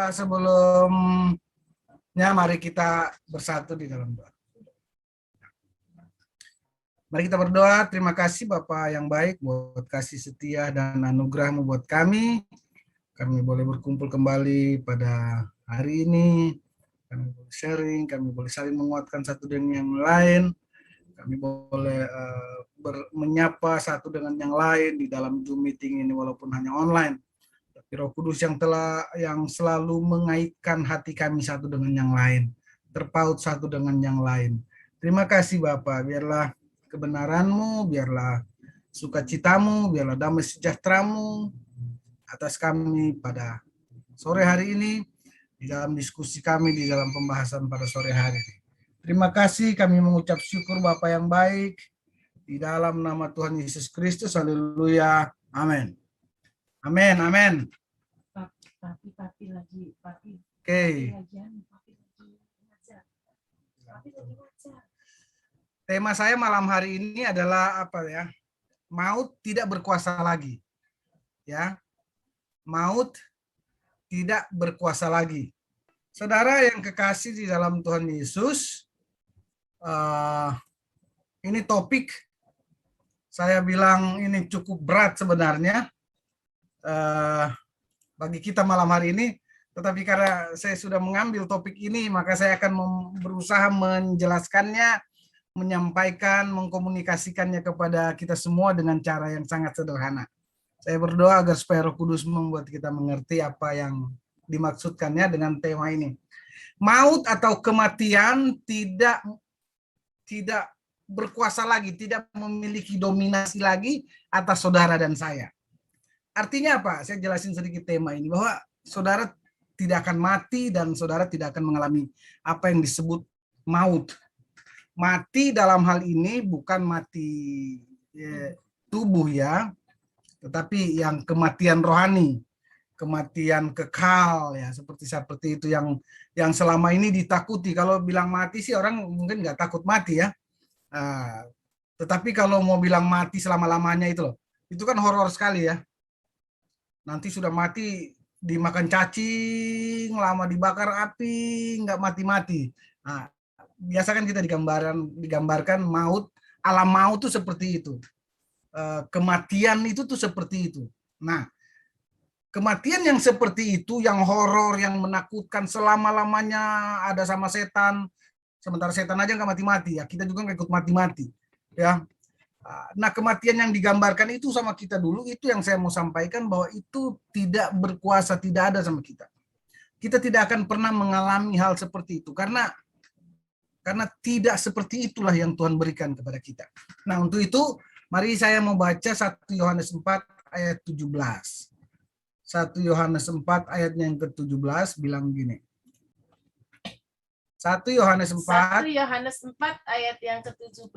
Sebelumnya mari kita bersatu di dalam doa. Mari kita berdoa. Terima kasih Bapa yang baik buat kasih setia dan anugerah-Mu buat kami. Kami boleh berkumpul kembali pada hari ini. Kami boleh sharing, kami boleh saling menguatkan satu dengan yang lain. Kami boleh menyapa satu dengan yang lain di dalam Zoom meeting ini walaupun hanya online. Roh Kudus yang selalu mengaitkan hati kami satu dengan yang lain, terpaut satu dengan yang lain. Terima kasih Bapa, biarlah kebenaran-Mu, biarlah sukacita-Mu, biarlah damai sejahtera-Mu atas kami pada sore hari ini, di dalam diskusi kami, di dalam pembahasan pada sore hari ini. Terima kasih, kami mengucap syukur Bapa yang baik, di dalam nama Tuhan Yesus Kristus, haleluya, amin. Amin, amin. Papi lagi. Oke. Tema saya malam hari ini adalah apa ya? Maut tidak berkuasa lagi. Ya. Maut tidak berkuasa lagi. Saudara yang kekasih di dalam Tuhan Yesus, ini topik saya bilang ini cukup berat sebenarnya. Bagi kita malam hari ini, tetapi karena saya sudah mengambil topik ini, maka saya akan berusaha menjelaskannya, menyampaikan, mengkomunikasikannya kepada kita semua dengan cara yang sangat sederhana. Saya berdoa agar supaya Roh Kudus membuat kita mengerti apa yang dimaksudkannya dengan tema ini. Maut atau kematian tidak berkuasa lagi, tidak memiliki dominasi lagi atas saudara dan saya. Artinya apa? Saya jelasin sedikit tema ini, bahwa saudara tidak akan mati dan saudara tidak akan mengalami apa yang disebut maut. Mati dalam hal ini bukan mati tubuh ya, tetapi yang kematian rohani, kematian kekal ya, seperti itu yang selama ini ditakuti. Kalau bilang mati sih orang mungkin nggak takut mati ya. Tetapi kalau mau bilang mati selama-lamanya itu kan horor sekali ya. Nanti sudah mati dimakan cacing, lama dibakar api, nggak mati-mati. Nah, biasa kan kita digambarkan maut, alam maut itu seperti itu. Kematian itu tuh seperti itu. Nah, kematian yang seperti itu, yang horor, yang menakutkan selama-lamanya ada sama setan, sementara setan aja nggak mati-mati ya, kita juga nggak ikut mati-mati ya. Nah, kematian yang digambarkan itu sama kita dulu, itu yang saya mau sampaikan, bahwa itu tidak berkuasa, tidak ada sama kita. Kita tidak akan pernah mengalami hal seperti itu, karena tidak seperti itulah yang Tuhan berikan kepada kita. Nah, untuk itu, mari saya mau baca 1 Yohanes 4 ayat 17. 1 Yohanes 4 ayatnya yang ke-17 bilang gini. 1 Yohanes 4 ayat yang ke-17.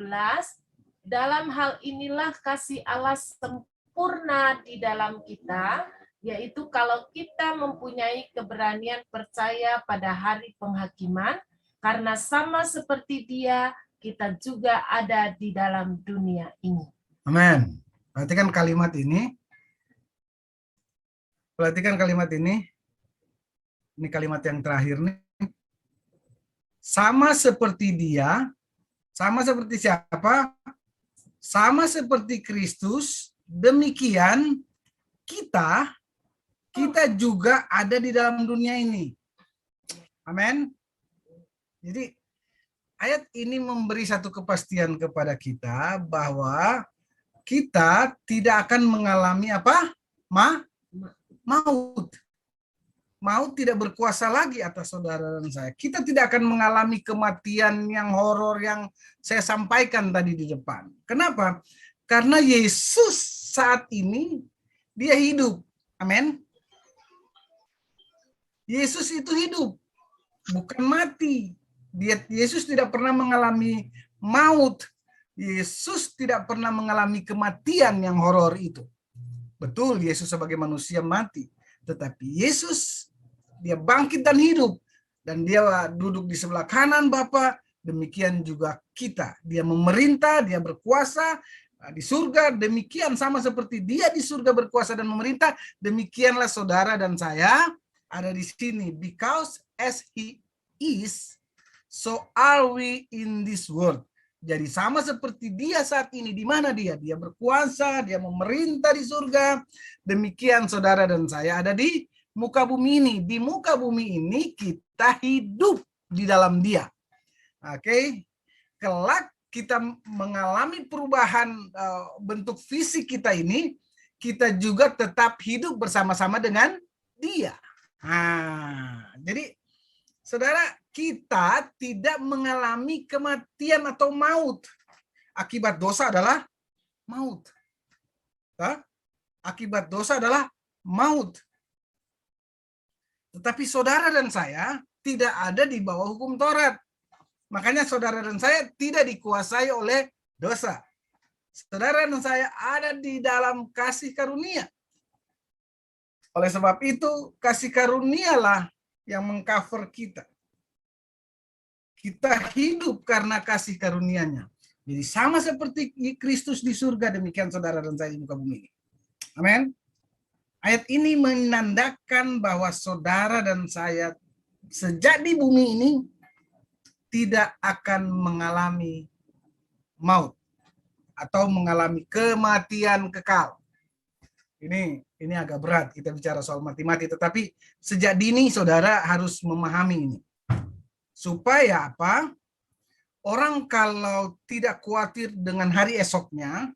Dalam hal inilah kasih Allah sempurna di dalam kita, yaitu kalau kita mempunyai keberanian percaya pada hari penghakiman, karena sama seperti Dia, kita juga ada di dalam dunia ini. Amin. Perhatikan kalimat ini. Ini kalimat yang terakhir nih. Sama seperti Dia, sama seperti siapa? Sama seperti Kristus, demikian kita juga ada di dalam dunia ini. Amin. Jadi ayat ini memberi satu kepastian kepada kita bahwa kita tidak akan mengalami apa? Maut. Maut tidak berkuasa lagi atas saudara dan saya. Kita tidak akan mengalami kematian yang horor yang saya sampaikan tadi di depan. Kenapa? Karena Yesus saat ini dia hidup. Amin. Yesus itu hidup, bukan mati. Yesus tidak pernah mengalami maut. Yesus tidak pernah mengalami kematian yang horor itu. Betul, Yesus sebagai manusia mati. Tetapi Yesus, dia bangkit dan hidup. Dan dia duduk di sebelah kanan Bapa. Demikian juga kita. Dia memerintah, dia berkuasa di surga. Demikian sama seperti dia di surga berkuasa dan memerintah. Demikianlah saudara dan saya ada di sini. Because as he is, so are we in this world. Jadi sama seperti dia saat ini, di mana dia? Dia berkuasa, dia memerintah di surga. Demikian saudara dan saya ada di muka bumi ini. Di muka bumi ini kita hidup di dalam dia. Oke. Kelak kita mengalami perubahan bentuk fisik kita ini, kita juga tetap hidup bersama-sama dengan dia. Nah, jadi saudara, kita tidak mengalami kematian atau maut. Akibat dosa adalah maut. Akibat dosa adalah maut. Tetapi saudara dan saya tidak ada di bawah hukum Taurat. Makanya saudara dan saya tidak dikuasai oleh dosa. Saudara dan saya ada di dalam kasih karunia. Oleh sebab itu, kasih karunialah yang mengcover kita. Kita hidup karena kasih karunia-Nya. Jadi sama seperti Kristus di surga, demikian saudara dan saya di muka bumi ini. Amin. Ayat ini menandakan bahwa saudara dan saya sejak di bumi ini tidak akan mengalami maut atau mengalami kematian kekal. Ini agak berat kita bicara soal mati-mati, tetapi sejak dini saudara harus memahami ini. Supaya apa? Orang kalau tidak khawatir dengan hari esoknya,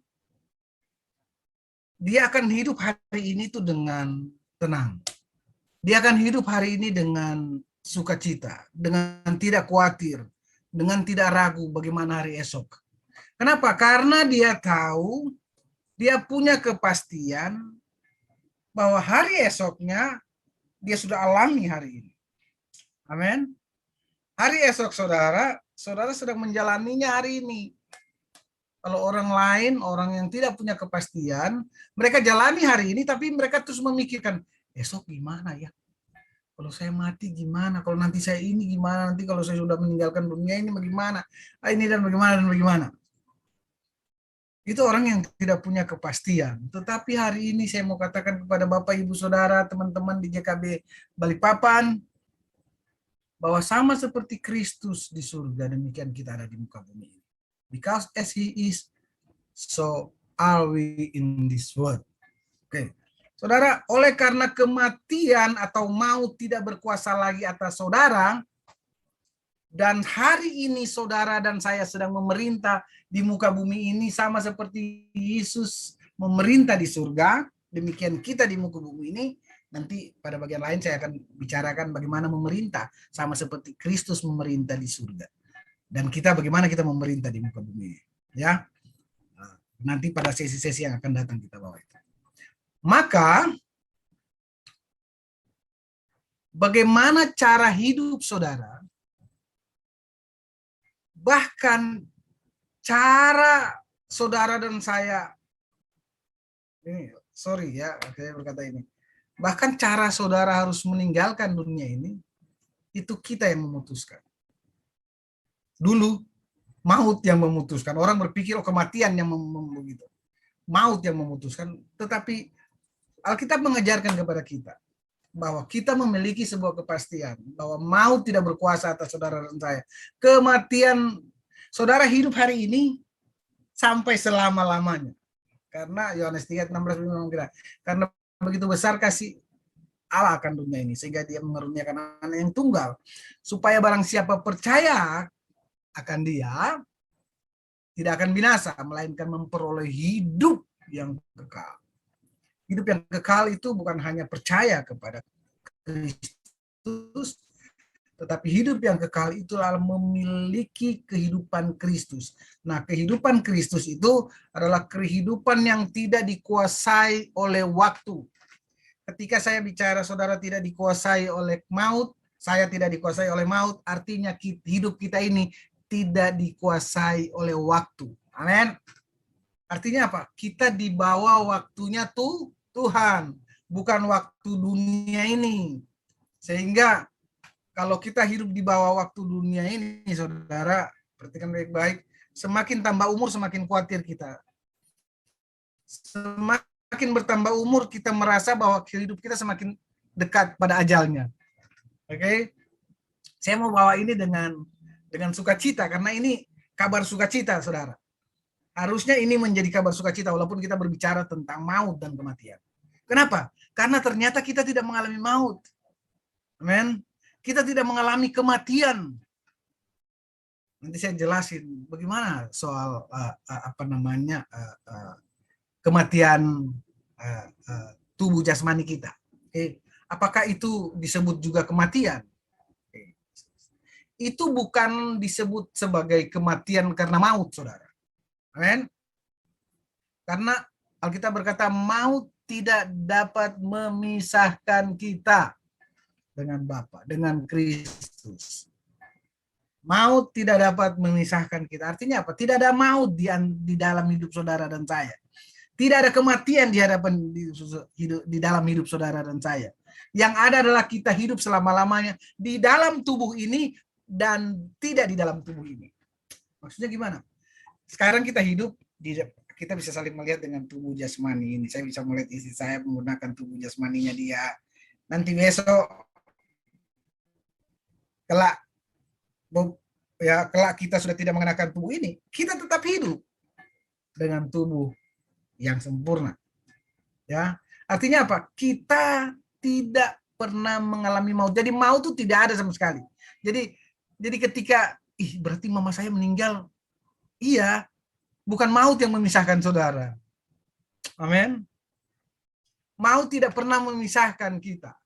dia akan hidup hari ini tuh dengan tenang. Dia akan hidup hari ini dengan sukacita, dengan tidak khawatir, dengan tidak ragu bagaimana hari esok. Kenapa? Karena dia tahu, dia punya kepastian bahwa hari esoknya dia sudah alami hari ini. Amin. Hari esok saudara sedang menjalaninya hari ini. Kalau orang lain, orang yang tidak punya kepastian, mereka jalani hari ini, tapi mereka terus memikirkan, esok gimana ya? Kalau saya mati gimana? Kalau nanti saya ini gimana? Nanti kalau saya sudah meninggalkan dunia ini bagaimana? Ini dan bagaimana dan bagaimana? Itu orang yang tidak punya kepastian. Tetapi hari ini saya mau katakan kepada Bapak, Ibu, Saudara, teman-teman di JKB Balikpapan, bahwa sama seperti Kristus di surga, demikian kita ada di muka bumi ini. Because as he is, so are we in this world. Oke. Saudara, oleh karena kematian atau maut tidak berkuasa lagi atas saudara, dan hari ini saudara dan saya sedang memerintah di muka bumi ini sama seperti Yesus memerintah di surga, demikian kita di muka bumi ini. Nanti pada bagian lain saya akan bicarakan bagaimana memerintah sama seperti Kristus memerintah di surga. Dan kita bagaimana kita memerintah di muka bumi. Ya. Nanti pada sesi-sesi yang akan datang kita bawa itu. Maka bagaimana cara hidup saudara? Bahkan cara saudara dan saya, ini sorry ya, saya berkata ini. Bahkan cara saudara harus meninggalkan dunia ini, itu kita yang memutuskan. Dulu, maut yang memutuskan. Orang berpikir, oh kematian yang begitu. Maut yang memutuskan. Tetapi Alkitab mengajarkan kepada kita bahwa kita memiliki sebuah kepastian bahwa maut tidak berkuasa atas saudara dan saya. Kematian saudara hidup hari ini sampai selama-lamanya. Karena Yohanes 3:16 bilang, karena begitu besar kasih Allah akan dunia ini sehingga dia mengaruniakan anak yang tunggal supaya barang siapa percaya akan dia tidak akan binasa melainkan memperoleh hidup yang kekal. Hidup yang kekal itu bukan hanya percaya kepada Kristus, tetapi hidup yang kekal itu adalah memiliki kehidupan Kristus. Nah, kehidupan Kristus itu adalah kehidupan yang tidak dikuasai oleh waktu. Ketika saya bicara saudara tidak dikuasai oleh maut, saya tidak dikuasai oleh maut, artinya hidup kita ini tidak dikuasai oleh waktu. Amin. Artinya apa? Kita dibawa waktunya Tuhan, bukan waktu dunia ini. Sehingga kalau kita hidup di bawah waktu dunia ini, saudara, perhatikan baik-baik, semakin tambah umur, semakin khawatir kita. Semakin bertambah umur, kita merasa bahwa hidup kita semakin dekat pada ajalnya. Oke. Saya mau bawa ini dengan sukacita karena ini kabar sukacita, Saudara. Harusnya ini menjadi kabar sukacita walaupun kita berbicara tentang maut dan kematian. Kenapa? Karena ternyata kita tidak mengalami maut. Amin. Kita tidak mengalami kematian. Nanti saya jelasin bagaimana soal kematian tubuh jasmani kita. Apakah itu disebut juga kematian? Itu bukan disebut sebagai kematian karena maut, Saudara. Amin. Karena Alkitab berkata maut tidak dapat memisahkan kita dengan Bapa, dengan Kristus. Maut tidak dapat memisahkan kita. Artinya apa? Tidak ada maut di dalam hidup saudara dan saya. Tidak ada kematian di dalam hidup saudara dan saya. Yang ada adalah kita hidup selama-lamanya di dalam tubuh ini dan tidak di dalam tubuh ini. Maksudnya gimana? Sekarang kita hidup, kita bisa saling melihat dengan tubuh jasmani ini. Saya bisa melihat istri saya menggunakan tubuh jasmaninya dia. Nanti besok, kelak kita sudah tidak mengenakan tubuh ini, kita tetap hidup dengan tubuh yang sempurna. Ya, artinya apa? Kita tidak pernah mengalami maut. Jadi maut itu tidak ada sama sekali. Jadi ketika berarti mama saya meninggal, iya, bukan maut yang memisahkan saudara. Amin. Maut tidak pernah memisahkan kita.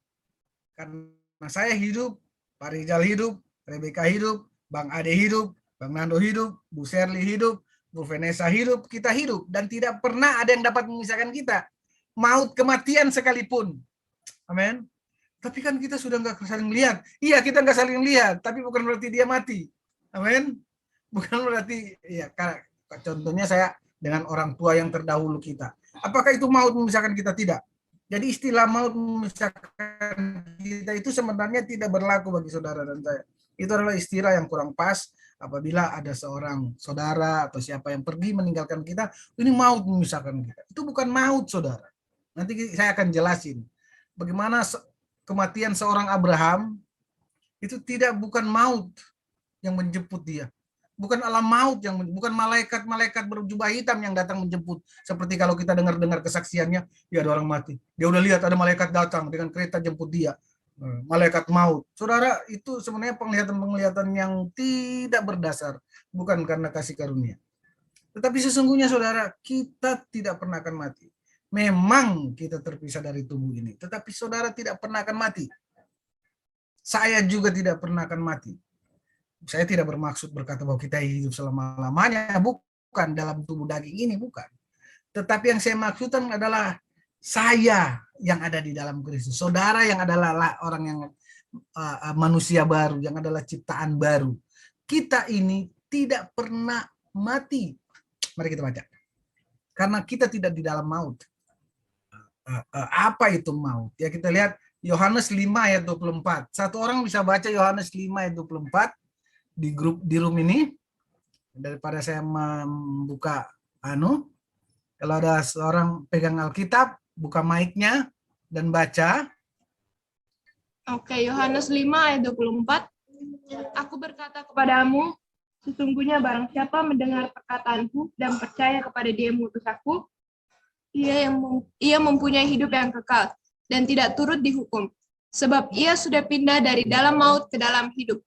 Karena saya hidup, Pak Rizal hidup, Rebecca hidup, Bang Ade hidup, Bang Nando hidup, Bu Sherly hidup, Bu Vanessa hidup, kita hidup. Dan tidak pernah ada yang dapat memisahkan kita. Maut kematian sekalipun. Amin. Tapi kan kita sudah nggak saling lihat. Iya, kita nggak saling lihat, tapi bukan berarti dia mati. Amin. Bukan berarti, ya, contohnya saya dengan orang tua yang terdahulu kita. Apakah itu maut memisahkan kita? Tidak. Jadi istilah maut memisahkan kita itu sebenarnya tidak berlaku bagi saudara dan saya. Itu adalah istilah yang kurang pas apabila ada seorang saudara atau siapa yang pergi meninggalkan kita, ini maut memisahkan kita. Itu bukan maut, saudara. Nanti saya akan jelasin bagaimana kematian seorang Abraham itu bukan maut yang menjemput dia. Bukan alam maut bukan malaikat-malaikat berjubah hitam yang datang menjemput. Seperti kalau kita dengar kesaksiannya, ya ada orang mati. Dia udah lihat ada malaikat datang dengan kereta jemput dia. Malaikat maut. Saudara, itu sebenarnya penglihatan yang tidak berdasar. Bukan karena kasih karunia. Tetapi sesungguhnya saudara, kita tidak pernah akan mati. Memang kita terpisah dari tubuh ini. Tetapi saudara tidak pernah akan mati. Saya juga tidak pernah akan mati. Saya tidak bermaksud berkata bahwa kita hidup selama-lamanya, bukan dalam tubuh daging ini, bukan. Tetapi yang saya maksudkan adalah saya yang ada di dalam Kristus, saudara yang adalah orang yang manusia baru, yang adalah ciptaan baru. Kita ini tidak pernah mati. Mari kita baca. Karena kita tidak di dalam maut. Apa itu maut? Ya, kita lihat Yohanes 5 ayat 24. Satu orang bisa baca Yohanes 5 ayat 24 di room ini, daripada saya membuka kalau ada seorang pegang Alkitab, buka mic-nya dan baca. Oke, Yohanes 5 ayat 24. Aku berkata kepadamu, sesungguhnya barang siapa mendengar perkataanku dan percaya kepada Dia yang mengutus aku, ia mempunyai hidup yang kekal dan tidak turut dihukum, sebab ia sudah pindah dari dalam maut ke dalam hidup.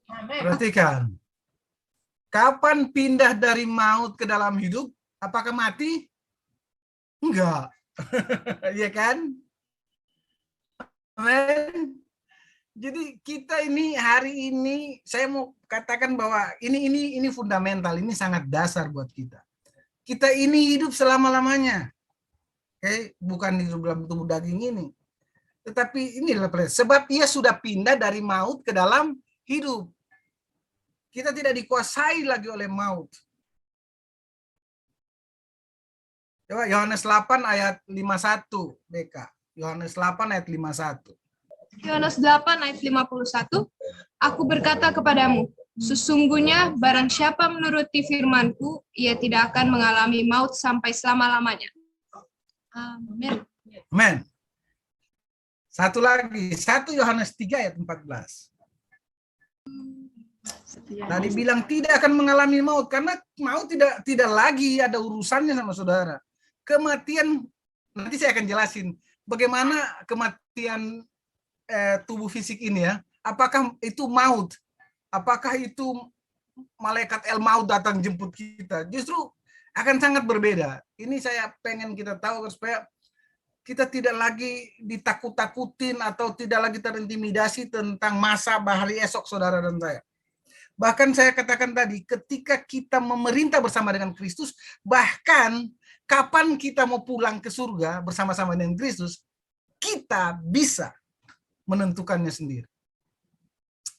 Perhatikan. Kapan pindah dari maut ke dalam hidup? Apakah mati? Enggak. Iya kan? Amen. Jadi kita ini hari ini, saya mau katakan bahwa ini fundamental, ini sangat dasar buat kita. Kita ini hidup selama-lamanya. Oke, bukan di dalam tubuh daging ini. Tetapi inilah sebab ia sudah pindah dari maut ke dalam hidup. Kita tidak dikuasai lagi oleh maut. Coba Yohanes 8 ayat 51, BK. Yohanes 8 ayat 51. Yohanes 8 ayat 51. Aku berkata kepadamu, sesungguhnya barang siapa menuruti firman-Ku, ia tidak akan mengalami maut sampai selama-lamanya. Amin. Amen. Satu lagi, 1 Yohanes 3 ayat 14. Tadi bilang tidak akan mengalami maut, karena maut tidak lagi ada urusannya sama saudara. Kematian, nanti saya akan jelasin bagaimana kematian tubuh fisik ini ya. Apakah itu maut? Apakah itu malaikat El Maut datang jemput kita? Justru akan sangat berbeda. Ini saya pengen kita tahu supaya kita tidak lagi ditakut-takutin atau tidak lagi terintimidasi tentang masa bahari esok saudara dan saya. Bahkan saya katakan tadi, ketika kita memerintah bersama dengan Kristus, bahkan kapan kita mau pulang ke surga bersama-sama dengan Kristus, kita bisa menentukannya sendiri.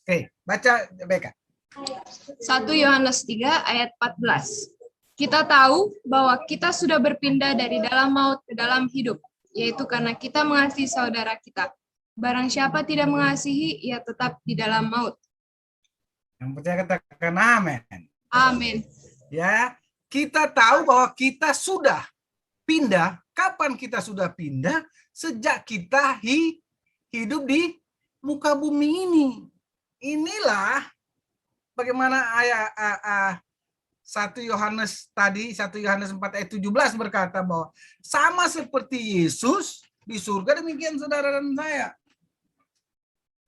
Oke, baca Beka. 1 Yohanes 3 ayat 14. Kita tahu bahwa kita sudah berpindah dari dalam maut ke dalam hidup, yaitu karena kita mengasihi saudara kita. Barang siapa tidak mengasihi, ia tetap di dalam maut. Yang percaya katakan amin. Amin. Ya, kita tahu bahwa kita sudah pindah. Kapan kita sudah pindah? Sejak kita hidup di muka bumi ini. Inilah bagaimana ayat 1 Yohanes tadi, 1 Yohanes 4 ayat 17 berkata bahwa sama seperti Yesus di surga, demikian saudara dan saya.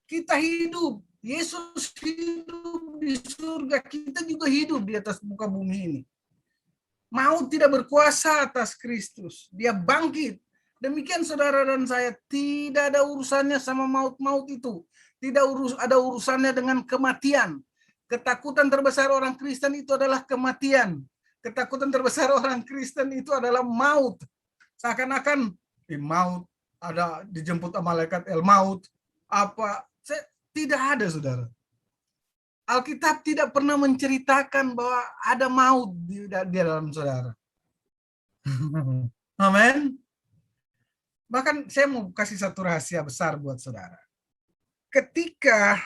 Kita hidup, Yesus hidup di surga, kita juga hidup di atas muka bumi ini. Maut tidak berkuasa atas Kristus, dia bangkit. Demikian saudara dan saya, tidak ada urusannya sama maut-maut itu. Tidak ada urusannya dengan kematian. Ketakutan terbesar orang Kristen itu adalah kematian. Ketakutan terbesar orang Kristen itu adalah maut. Seakan-akan maut ada dijemput sama malaikat El Maut. Tidak ada, saudara. Alkitab tidak pernah menceritakan bahwa ada maut di dalam saudara. Amin. Bahkan saya mau kasih satu rahasia besar buat saudara. Ketika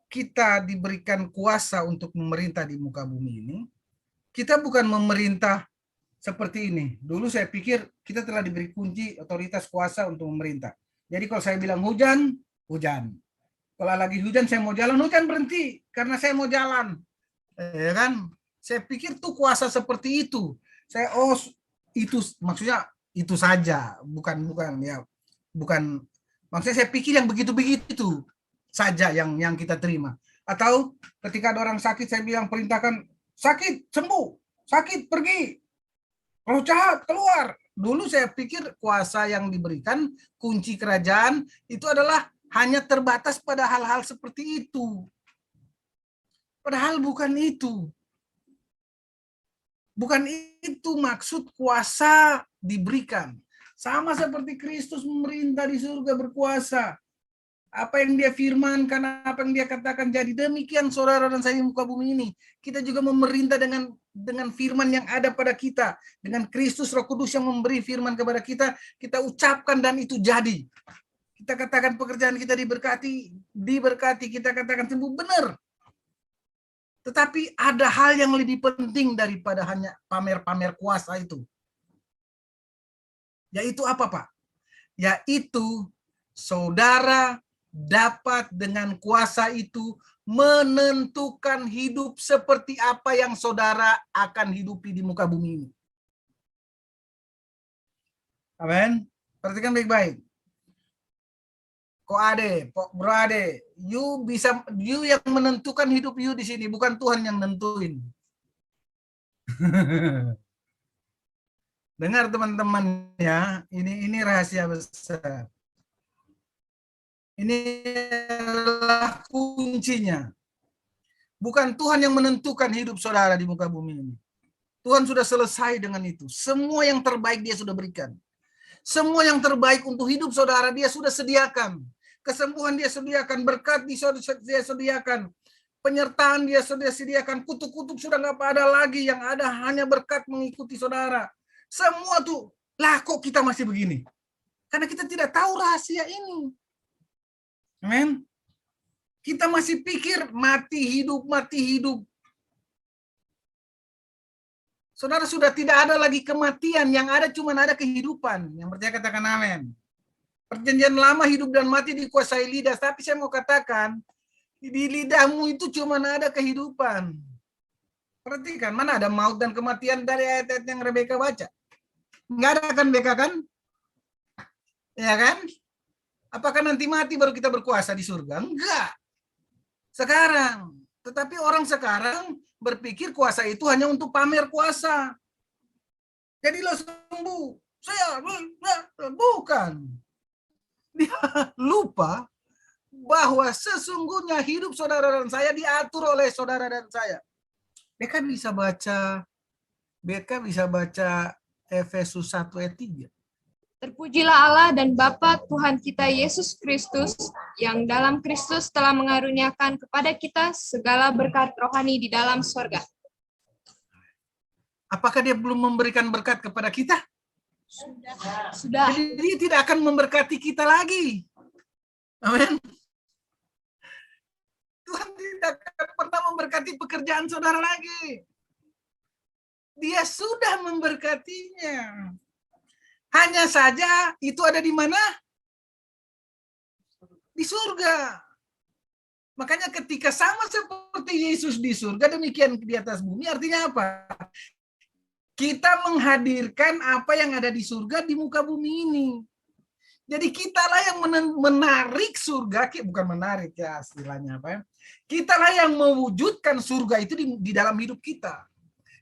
kita diberikan kuasa untuk memerintah di muka bumi ini, kita bukan memerintah seperti ini. Dulu saya pikir kita telah diberi kunci, otoritas, kuasa untuk memerintah. Jadi kalau saya bilang hujan, hujan. Kalau lagi hujan, saya mau jalan, hujan berhenti karena saya mau jalan. Ya kan? Saya pikir tuh kuasa seperti itu. Itu maksudnya itu saja, bukan maksudnya saya pikir yang begitu-begitu saja yang kita terima. Atau ketika ada orang sakit, saya bilang perintahkan sakit sembuh, sakit pergi, roh jahat keluar. Dulu saya pikir kuasa yang diberikan, kunci kerajaan itu adalah hanya terbatas pada hal-hal seperti itu. Padahal bukan itu. Bukan itu maksud kuasa diberikan. Sama seperti Kristus memerintah di surga berkuasa. Apa yang dia firmankan, apa yang dia katakan jadi. Demikian saudara dan saya di muka bumi ini. Kita juga memerintah dengan firman yang ada pada kita. Dengan Kristus Roh Kudus yang memberi firman kepada kita. Kita ucapkan dan itu jadi. Kita katakan pekerjaan kita diberkati, kita katakan sembuh, benar. Tetapi ada hal yang lebih penting daripada hanya pamer-pamer kuasa itu. Yaitu apa, Pak? Yaitu saudara dapat dengan kuasa itu menentukan hidup seperti apa yang saudara akan hidupi di muka bumi ini. Amin. Perhatikan baik-baik. Bro ade, you yang menentukan hidup you di sini, bukan Tuhan yang nentuin. Dengar teman-teman ya, ini rahasia besar. Ini adalah kuncinya. Bukan Tuhan yang menentukan hidup saudara di muka bumi ini. Tuhan sudah selesai dengan itu. Semua yang terbaik dia sudah berikan. Semua yang terbaik untuk hidup saudara dia sudah sediakan. Kesembuhan dia sediakan, berkat dia sediakan, penyertaan dia sudah sediakan, kutuk-kutuk sudah nggak ada lagi, yang ada hanya berkat mengikuti saudara. Semua tuh, lah kok kita masih begini? Karena kita tidak tahu rahasia ini. Amin. Kita masih pikir mati hidup. Saudara, sudah tidak ada lagi kematian, yang ada cuma ada kehidupan. Yang percaya katakan amin. Perjanjian lama hidup dan mati dikuasai lidah, tapi saya mau katakan di lidahmu itu cuma ada kehidupan. Perhatikan, mana ada maut dan kematian dari ayat-ayat yang Rebeka baca? Enggak ada kan, Rebeka kan? Ya kan? Apakah nanti mati baru kita berkuasa di surga? Enggak. Sekarang. Tetapi orang sekarang berpikir kuasa itu hanya untuk pamer kuasa. Jadi lo sembuh. Saya bukan. Dia lupa bahwa sesungguhnya hidup saudara dan saya diatur oleh saudara dan saya. Mereka bisa baca Efesus 1 ayat 3. Terpujilah Allah dan Bapa Tuhan kita Yesus Kristus, yang dalam Kristus telah mengaruniakan kepada kita segala berkat rohani di dalam sorga. Apakah dia belum memberikan berkat kepada kita? Sudah. Jadi dia tidak akan memberkati kita lagi. Amin. Tuhan tidak akan pernah memberkati pekerjaan saudara lagi. Dia sudah memberkatinya. Hanya saja itu ada di mana? Di surga. Makanya ketika sama seperti Yesus di surga, demikian di atas bumi, artinya apa? Kita menghadirkan apa yang ada di surga di muka bumi ini. Jadi kitalah yang menarik surga, bukan menarik ya istilahnya apa ya. Kitalah yang mewujudkan surga itu di dalam hidup kita.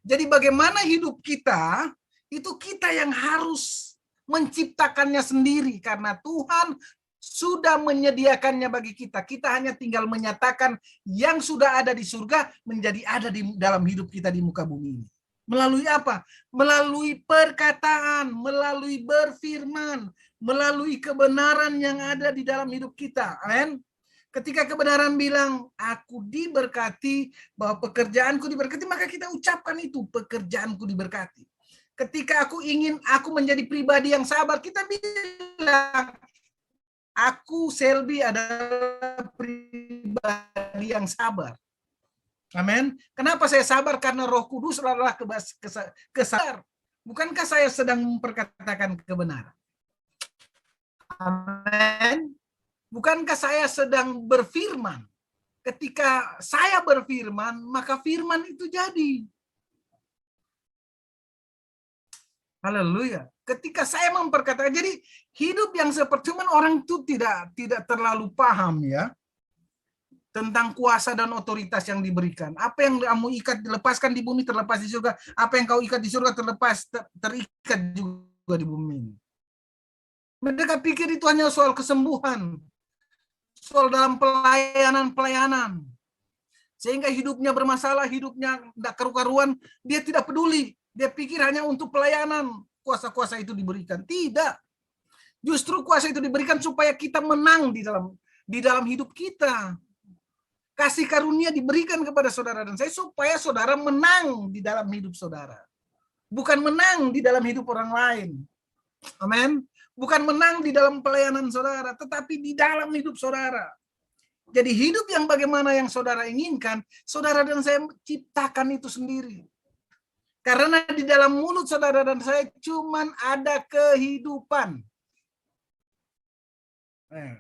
Jadi bagaimana hidup kita, itu kita yang harus menciptakannya sendiri. Karena Tuhan sudah menyediakannya bagi kita. Kita hanya tinggal menyatakan yang sudah ada di surga menjadi ada di dalam hidup kita di muka bumi ini. Melalui apa? Melalui perkataan, melalui berfirman, melalui kebenaran yang ada di dalam hidup kita. Amin. Ketika kebenaran bilang, aku diberkati, bahwa pekerjaanku diberkati, maka kita ucapkan itu, pekerjaanku diberkati. Ketika aku ingin aku menjadi pribadi yang sabar, kita bilang, aku Selby adalah pribadi yang sabar. Amin. Kenapa saya sabar? Karena Roh Kudus adalah kesabar. Bukankah saya sedang memperkatakan kebenaran? Amin. Bukankah saya sedang berfirman? Ketika saya berfirman, maka firman itu jadi. Haleluya. Ketika saya memperkatakan, jadi hidup yang seperti cuman orang itu tidak terlalu paham ya tentang kuasa dan otoritas yang diberikan. Apa yang kamu ikat dilepaskan di bumi terlepas di surga. Apa yang kau ikat di surga terikat juga di bumi. Mereka pikir itu hanya soal kesembuhan, soal dalam pelayanan. Sehingga hidupnya bermasalah, hidupnya tidak karu-karuan, dia tidak peduli. Dia pikir hanya untuk pelayanan kuasa-kuasa itu diberikan. Tidak. Justru kuasa itu diberikan supaya kita menang di dalam hidup kita. Kasih karunia diberikan kepada saudara dan saya supaya saudara menang di dalam hidup saudara. Bukan menang di dalam hidup orang lain. Amin. Bukan menang di dalam pelayanan saudara, tetapi di dalam hidup saudara. Jadi hidup yang bagaimana yang saudara inginkan, saudara dan saya ciptakan itu sendiri. Karena di dalam mulut saudara dan saya cuman ada kehidupan.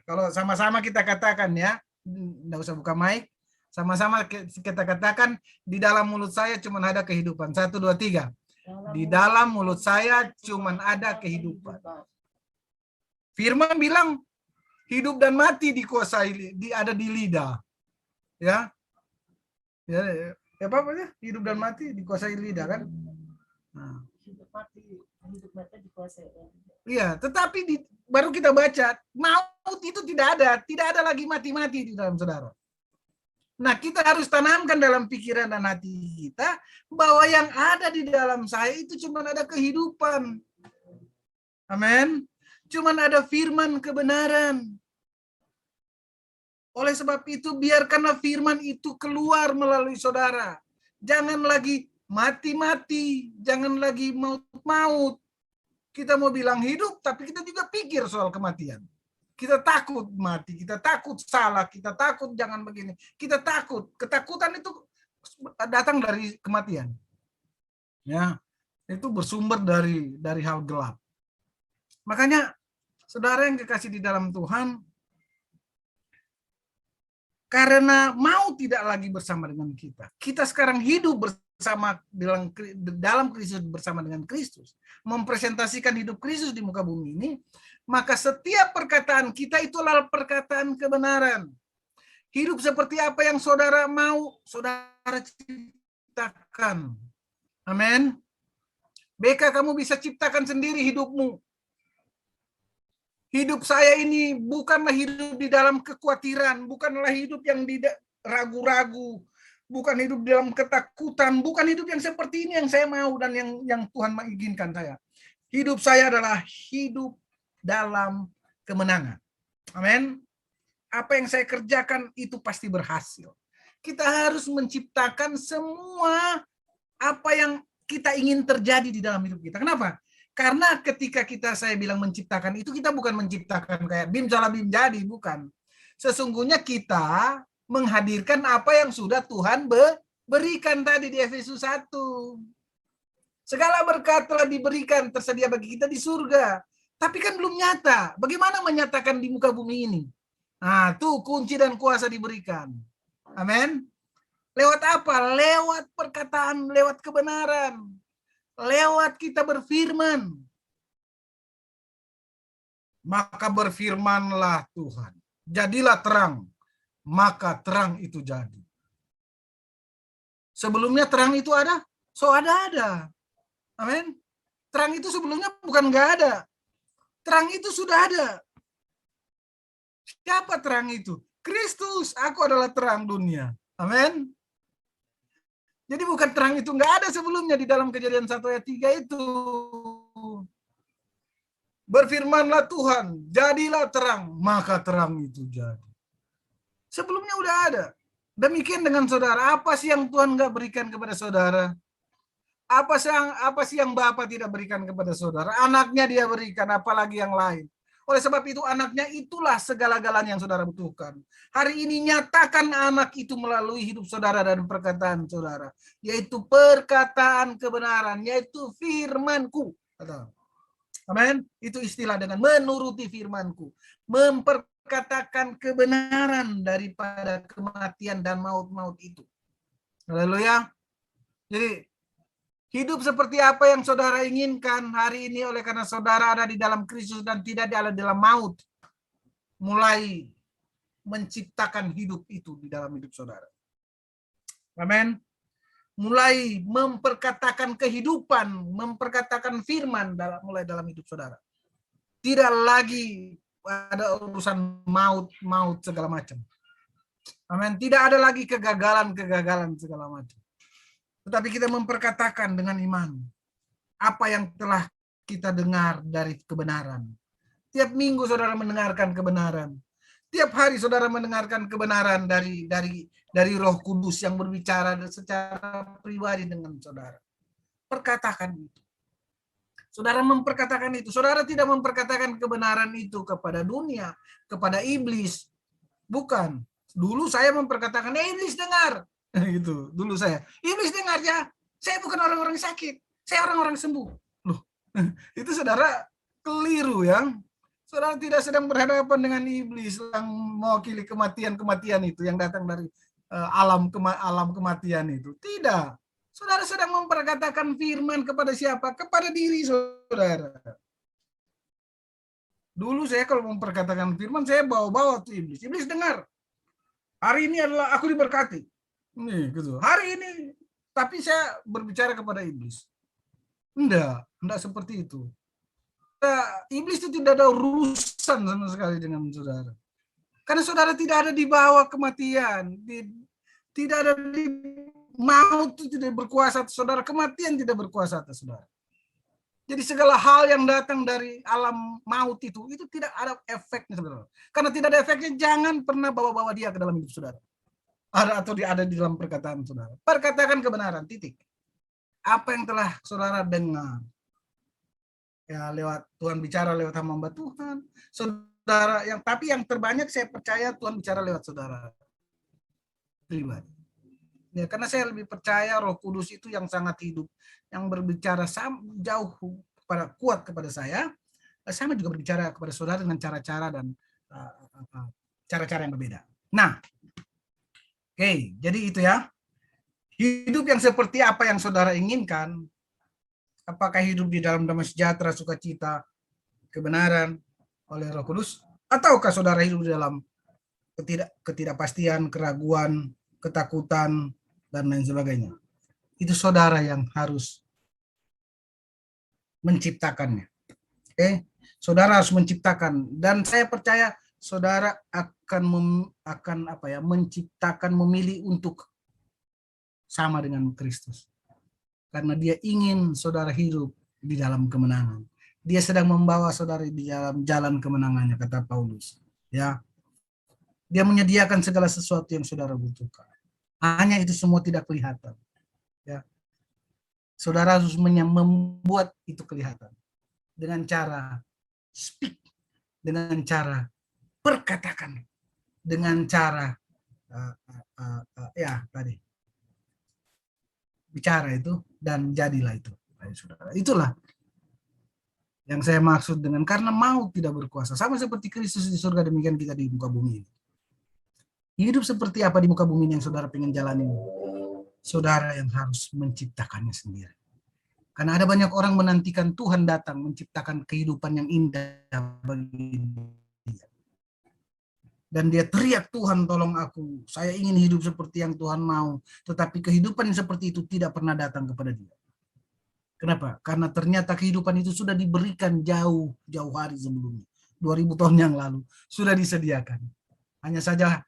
Kalau sama-sama kita katakan ya, nggak usah buka mic, sama-sama kita katakan di dalam mulut saya cuma ada kehidupan. 1, 2, 3. Di dalam mulut saya cuma ada kehidupan. Firman bilang hidup dan mati dikuasai, ada di lidah. Ya, apa-apa hidup dan mati dikuasai lidah kan? Nah. Hidup mati dikuasai. Iya, tetapi baru kita baca, maut itu tidak ada lagi mati-mati di dalam saudara. Nah, kita harus tanamkan dalam pikiran dan hati kita bahwa yang ada di dalam saya itu cuma ada kehidupan. Amin. Cuma ada firman kebenaran. Oleh sebab itu, biarkanlah firman itu keluar melalui saudara. Jangan lagi mati-mati, jangan lagi maut-maut. Kita mau bilang hidup, tapi kita juga pikir soal kematian. Kita takut mati, kita takut salah, kita takut jangan begini. Kita takut, ketakutan itu datang dari kematian. Ya, itu bersumber dari hal gelap. Makanya Saudara yang kekasih di dalam Tuhan, karena mau tidak lagi bersama dengan kita. Kita sekarang hidup bersama dalam Kristus, bersama dengan Kristus, mempresentasikan hidup Kristus di muka bumi ini, maka setiap perkataan kita itu adalah perkataan kebenaran. Hidup seperti apa yang saudara mau, saudara ciptakan. Amin. BK, kamu bisa ciptakan sendiri hidupmu. Hidup saya ini bukanlah hidup di dalam kekhawatiran, bukanlah hidup yang ragu-ragu, bukan hidup dalam ketakutan, bukan hidup yang seperti ini yang saya mau dan yang Tuhan menginginkan saya. Hidup saya adalah hidup dalam kemenangan. Amin. Apa yang saya kerjakan itu pasti berhasil. Kita harus menciptakan semua apa yang kita ingin terjadi di dalam hidup kita. Kenapa? Karena ketika saya bilang menciptakan itu, kita bukan menciptakan kayak bim salah bim jadi, bukan. Sesungguhnya kita menghadirkan apa yang sudah Tuhan berikan tadi di Efesus 1. Segala berkat telah diberikan, tersedia bagi kita di surga. Tapi kan belum nyata. Bagaimana menyatakan di muka bumi ini? Nah, tuh kunci dan kuasa diberikan. Amin. Lewat apa? Lewat perkataan, lewat kebenaran. Lewat kita berfirman. Maka berfirmanlah Tuhan. Jadilah terang. Maka terang itu jadi. Sebelumnya terang itu ada? So ada. Amin. Terang itu sebelumnya bukan nggak ada. Terang itu sudah ada. Siapa terang itu? Kristus. Aku adalah terang dunia. Amin. Jadi bukan terang itu nggak ada sebelumnya di dalam Kejadian 1 ayat 3 itu. Berfirmanlah Tuhan, jadilah terang, maka terang itu jadi. Sebelumnya udah ada. Demikian dengan saudara, apa sih yang Tuhan nggak berikan kepada saudara? Apa sih yang Bapa tidak berikan kepada saudara? Anaknya dia berikan, apalagi yang lain. Oleh sebab itu anaknya itulah segala-galanya yang saudara butuhkan. Hari ini nyatakan anak itu melalui hidup saudara dan perkataan saudara. Yaitu perkataan kebenaran, yaitu firmanku. Amin. Itu istilah dengan menuruti firmanku. Memperkatakan kebenaran daripada kematian dan maut-maut itu. Haleluya. Jadi hidup seperti apa yang saudara inginkan hari ini oleh karena saudara ada di dalam Kristus dan tidak ada di dalam maut. Mulai menciptakan hidup itu di dalam hidup saudara. Amin. Mulai memperkatakan kehidupan, memperkatakan firman mulai dalam hidup saudara. Tidak lagi ada urusan maut segala macam. Amin. Tidak ada lagi kegagalan segala macam. Tetapi kita memperkatakan dengan iman apa yang telah kita dengar dari kebenaran. Tiap minggu saudara mendengarkan kebenaran. Tiap hari saudara mendengarkan kebenaran dari Roh Kudus yang berbicara secara pribadi dengan saudara. Perkatakan itu. Saudara memperkatakan itu. Saudara tidak memperkatakan kebenaran itu kepada dunia, kepada iblis. Bukan. Dulu saya memperkatakan, iblis dengar. Gitu. Dulu saya. Iblis dengar ya. Saya bukan orang-orang sakit. Saya orang-orang sembuh. Loh, itu saudara keliru ya. Saudara tidak sedang berhadapan dengan iblis yang mewakili kematian itu yang datang dari alam kematian itu. Tidak. Saudara sedang memperkatakan firman kepada siapa? Kepada diri saudara. Dulu saya kalau memperkatakan firman, saya bawa-bawa tuh iblis. Iblis dengar. Hari ini adalah aku diberkati. Nih, gitu. Hari ini, tapi saya berbicara kepada iblis. Enggak seperti itu. Iblis itu tidak ada urusan sama sekali dengan saudara. Karena saudara tidak ada di bawah kematian. Tidak ada di maut itu tidak berkuasa atas saudara. Kematian tidak berkuasa atas saudara. Jadi segala hal yang datang dari alam maut itu tidak ada efeknya saudara. Karena tidak ada efeknya, jangan pernah bawa-bawa dia ke dalam hidup saudara. Ada di dalam perkataan saudara. Perkatakan kebenaran, titik. Apa yang telah saudara dengar? Ya lewat Tuhan bicara lewat hamba Tuhan. Saudara tapi yang terbanyak saya percaya Tuhan bicara lewat saudara pribadi. Ya, karena saya lebih percaya Roh Kudus itu yang sangat hidup, yang berbicara jauh kuat kepada saya sama juga berbicara kepada saudara dengan cara-cara dan cara-cara yang berbeda. Nah, oke, jadi itu ya. Hidup yang seperti apa yang saudara inginkan? Apakah hidup di dalam damai sejahtera, sukacita, kebenaran oleh Roh Kudus? Ataukah saudara hidup di dalam ketidakpastian, keraguan, ketakutan, dan lain sebagainya? Itu saudara yang harus menciptakannya. Oke, saudara harus menciptakan, dan saya percaya saudara akan menciptakan, memilih untuk sama dengan Kristus. Karena dia ingin saudara hidup di dalam kemenangan. Dia sedang membawa saudara di dalam jalan kemenangannya, kata Paulus. Ya, dia menyediakan segala sesuatu yang saudara butuhkan. Hanya itu semua tidak kelihatan. Ya, saudara harus membuat itu kelihatan dengan cara speak, dengan cara perkatakan, dengan cara bicara itu, dan jadilah itu. Saudara, itulah yang saya maksud dengan karena maut tidak berkuasa. Sama seperti Kristus di surga, demikian kita di muka bumi ini. Hidup seperti apa di muka bumi yang saudara pengen jalani? Saudara yang harus menciptakannya sendiri. Karena ada banyak orang menantikan Tuhan datang menciptakan kehidupan yang indah bagi dia. Dan dia teriak, Tuhan tolong aku, saya ingin hidup seperti yang Tuhan mau. Tetapi kehidupan yang seperti itu tidak pernah datang kepada dia. Kenapa? Karena ternyata kehidupan itu sudah diberikan jauh-jauh hari sebelumnya. 2000 tahun yang lalu sudah disediakan. Hanya saja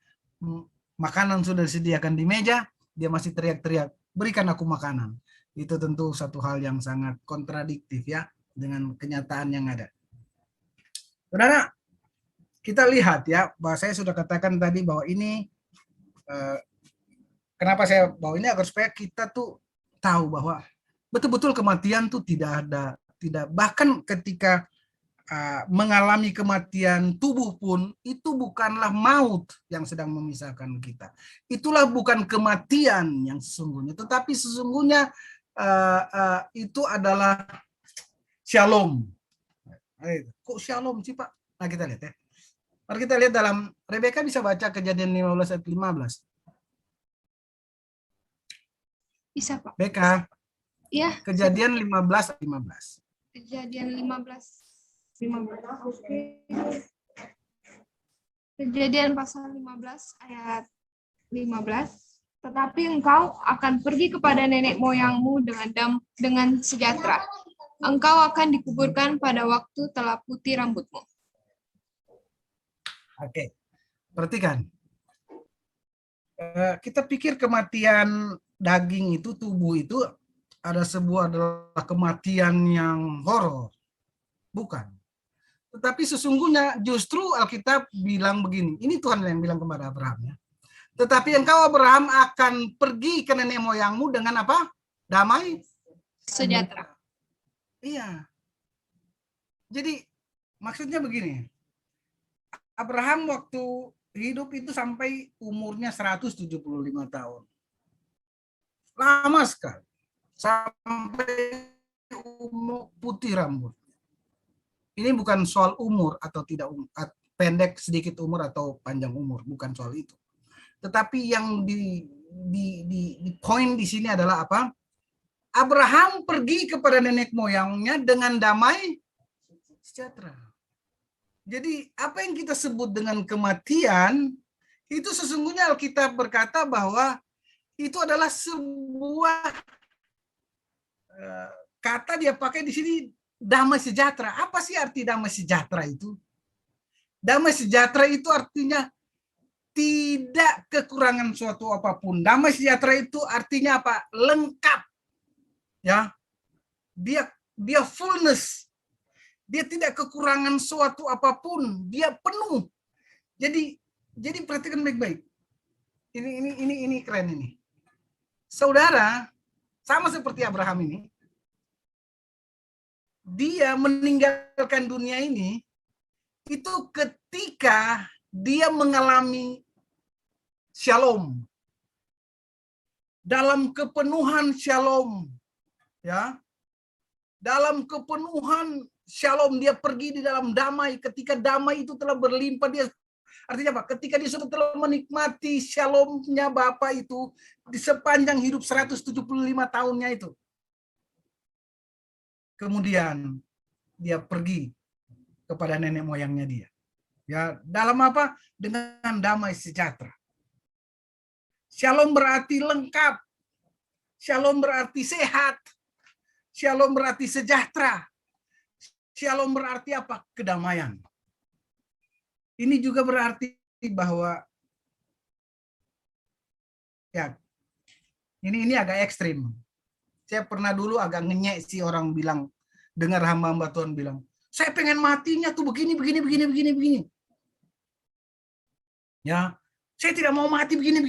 makanan sudah disediakan di meja, dia masih teriak-teriak, berikan aku makanan. Itu tentu satu hal yang sangat kontradiktif ya dengan kenyataan yang ada. Saudara, kita lihat ya, bahwa saya sudah katakan tadi bahwa ini, kenapa saya bawa ini, agar supaya kita tuh tahu bahwa betul-betul kematian tuh tidak ada, bahkan ketika mengalami kematian tubuh pun, itu bukanlah maut yang sedang memisahkan kita. Itulah bukan kematian yang sesungguhnya, tetapi sesungguhnya itu adalah shalom. Kok shalom sih Pak? Nah kita lihat ya. Mari kita lihat dalam, Rebeka bisa baca Kejadian 15 ayat 15. Bisa Pak. Beka. Iya. Kejadian 15 ayat 15. Kejadian 15. Oke. Kejadian pasal 15 ayat 15. Tetapi engkau akan pergi kepada nenek moyangmu dengan sejahtera. Engkau akan dikuburkan pada waktu telah putih rambutmu. Oke, perhatikan. Kita pikir kematian daging itu, tubuh itu adalah kematian yang horor. Bukan. Tetapi sesungguhnya justru Alkitab bilang begini. Ini Tuhan yang bilang kepada Abraham ya. Tetapi engkau Abraham akan pergi ke nenek moyangmu dengan apa? Damai sejahtera. Iya. Jadi maksudnya begini. Abraham waktu hidup itu sampai umurnya 175 tahun. Lama sekali. Sampai umur putih rambut. Ini bukan soal umur atau tidak pendek sedikit umur atau panjang umur, bukan soal itu. Tetapi yang di poin di sini adalah apa? Abraham pergi kepada nenek moyangnya dengan damai sejahtera. Jadi apa yang kita sebut dengan kematian, itu sesungguhnya Alkitab berkata bahwa itu adalah sebuah kata dia pakai di sini, damai sejahtera. Apa sih arti damai sejahtera itu? Damai sejahtera itu artinya tidak kekurangan suatu apapun. Damai sejahtera itu artinya apa? Lengkap. Ya. Dia fullness. Dia tidak kekurangan suatu apapun, dia penuh. Jadi perhatikan baik-baik. Ini keren ini. Saudara, sama seperti Abraham ini, dia meninggalkan dunia ini itu ketika dia mengalami shalom. Dalam kepenuhan shalom, ya. Dalam kepenuhan shalom, dia pergi di dalam damai. Ketika damai itu telah berlimpah, dia artinya apa? Ketika dia sudah telah menikmati shalomnya Bapa itu di sepanjang hidup 175 tahunnya itu. Kemudian dia pergi kepada nenek moyangnya dia. Ya, dalam apa? Dengan damai sejahtera. Shalom berarti lengkap. Shalom berarti sehat. Shalom berarti sejahtera. Shalom berarti apa? Kedamaian. Ini juga berarti bahwa ya ini agak ekstrim. Saya pernah dulu agak ngenyek sih orang bilang, dengar hamba-hamba Tuhan bilang, saya pengen matinya tuh begini. Ya, saya tidak mau mati begini.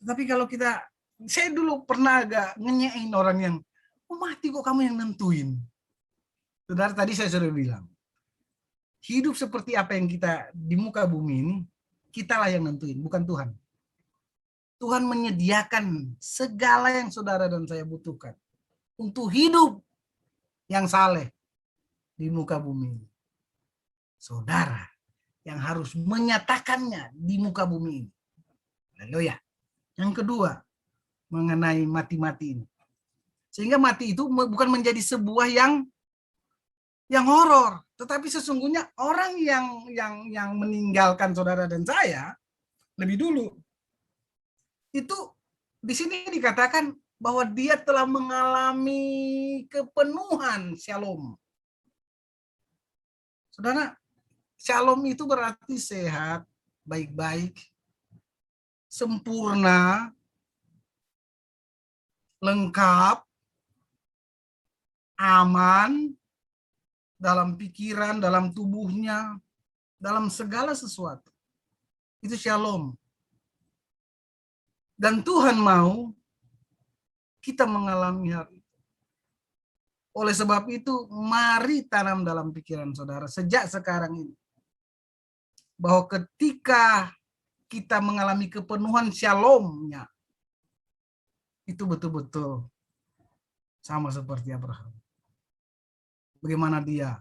Tapi kalau saya dulu pernah agak ngenyekin orang yang, mati kok kamu yang nentuin. Saudara, tadi saya sudah bilang, hidup seperti apa yang kita di muka bumi ini, kitalah yang nentuin, bukan Tuhan. Tuhan menyediakan segala yang saudara dan saya butuhkan untuk hidup yang saleh di muka bumi ini. Saudara yang harus menyatakannya di muka bumi ini. Haleluya. Yang kedua, mengenai mati-mati ini. Sehingga mati itu bukan menjadi sebuah yang horor, tetapi sesungguhnya orang yang meninggalkan saudara dan saya lebih dulu itu di sini dikatakan bahwa dia telah mengalami kepenuhan shalom. Saudara, shalom itu berarti sehat, baik-baik, sempurna, lengkap, aman, dalam pikiran, dalam tubuhnya, dalam segala sesuatu. Itu shalom. Dan Tuhan mau kita mengalami hal itu. Oleh sebab itu, mari tanam dalam pikiran saudara sejak sekarang ini, bahwa ketika kita mengalami kepenuhan shalomnya, itu betul-betul sama seperti Abraham. Bagaimana dia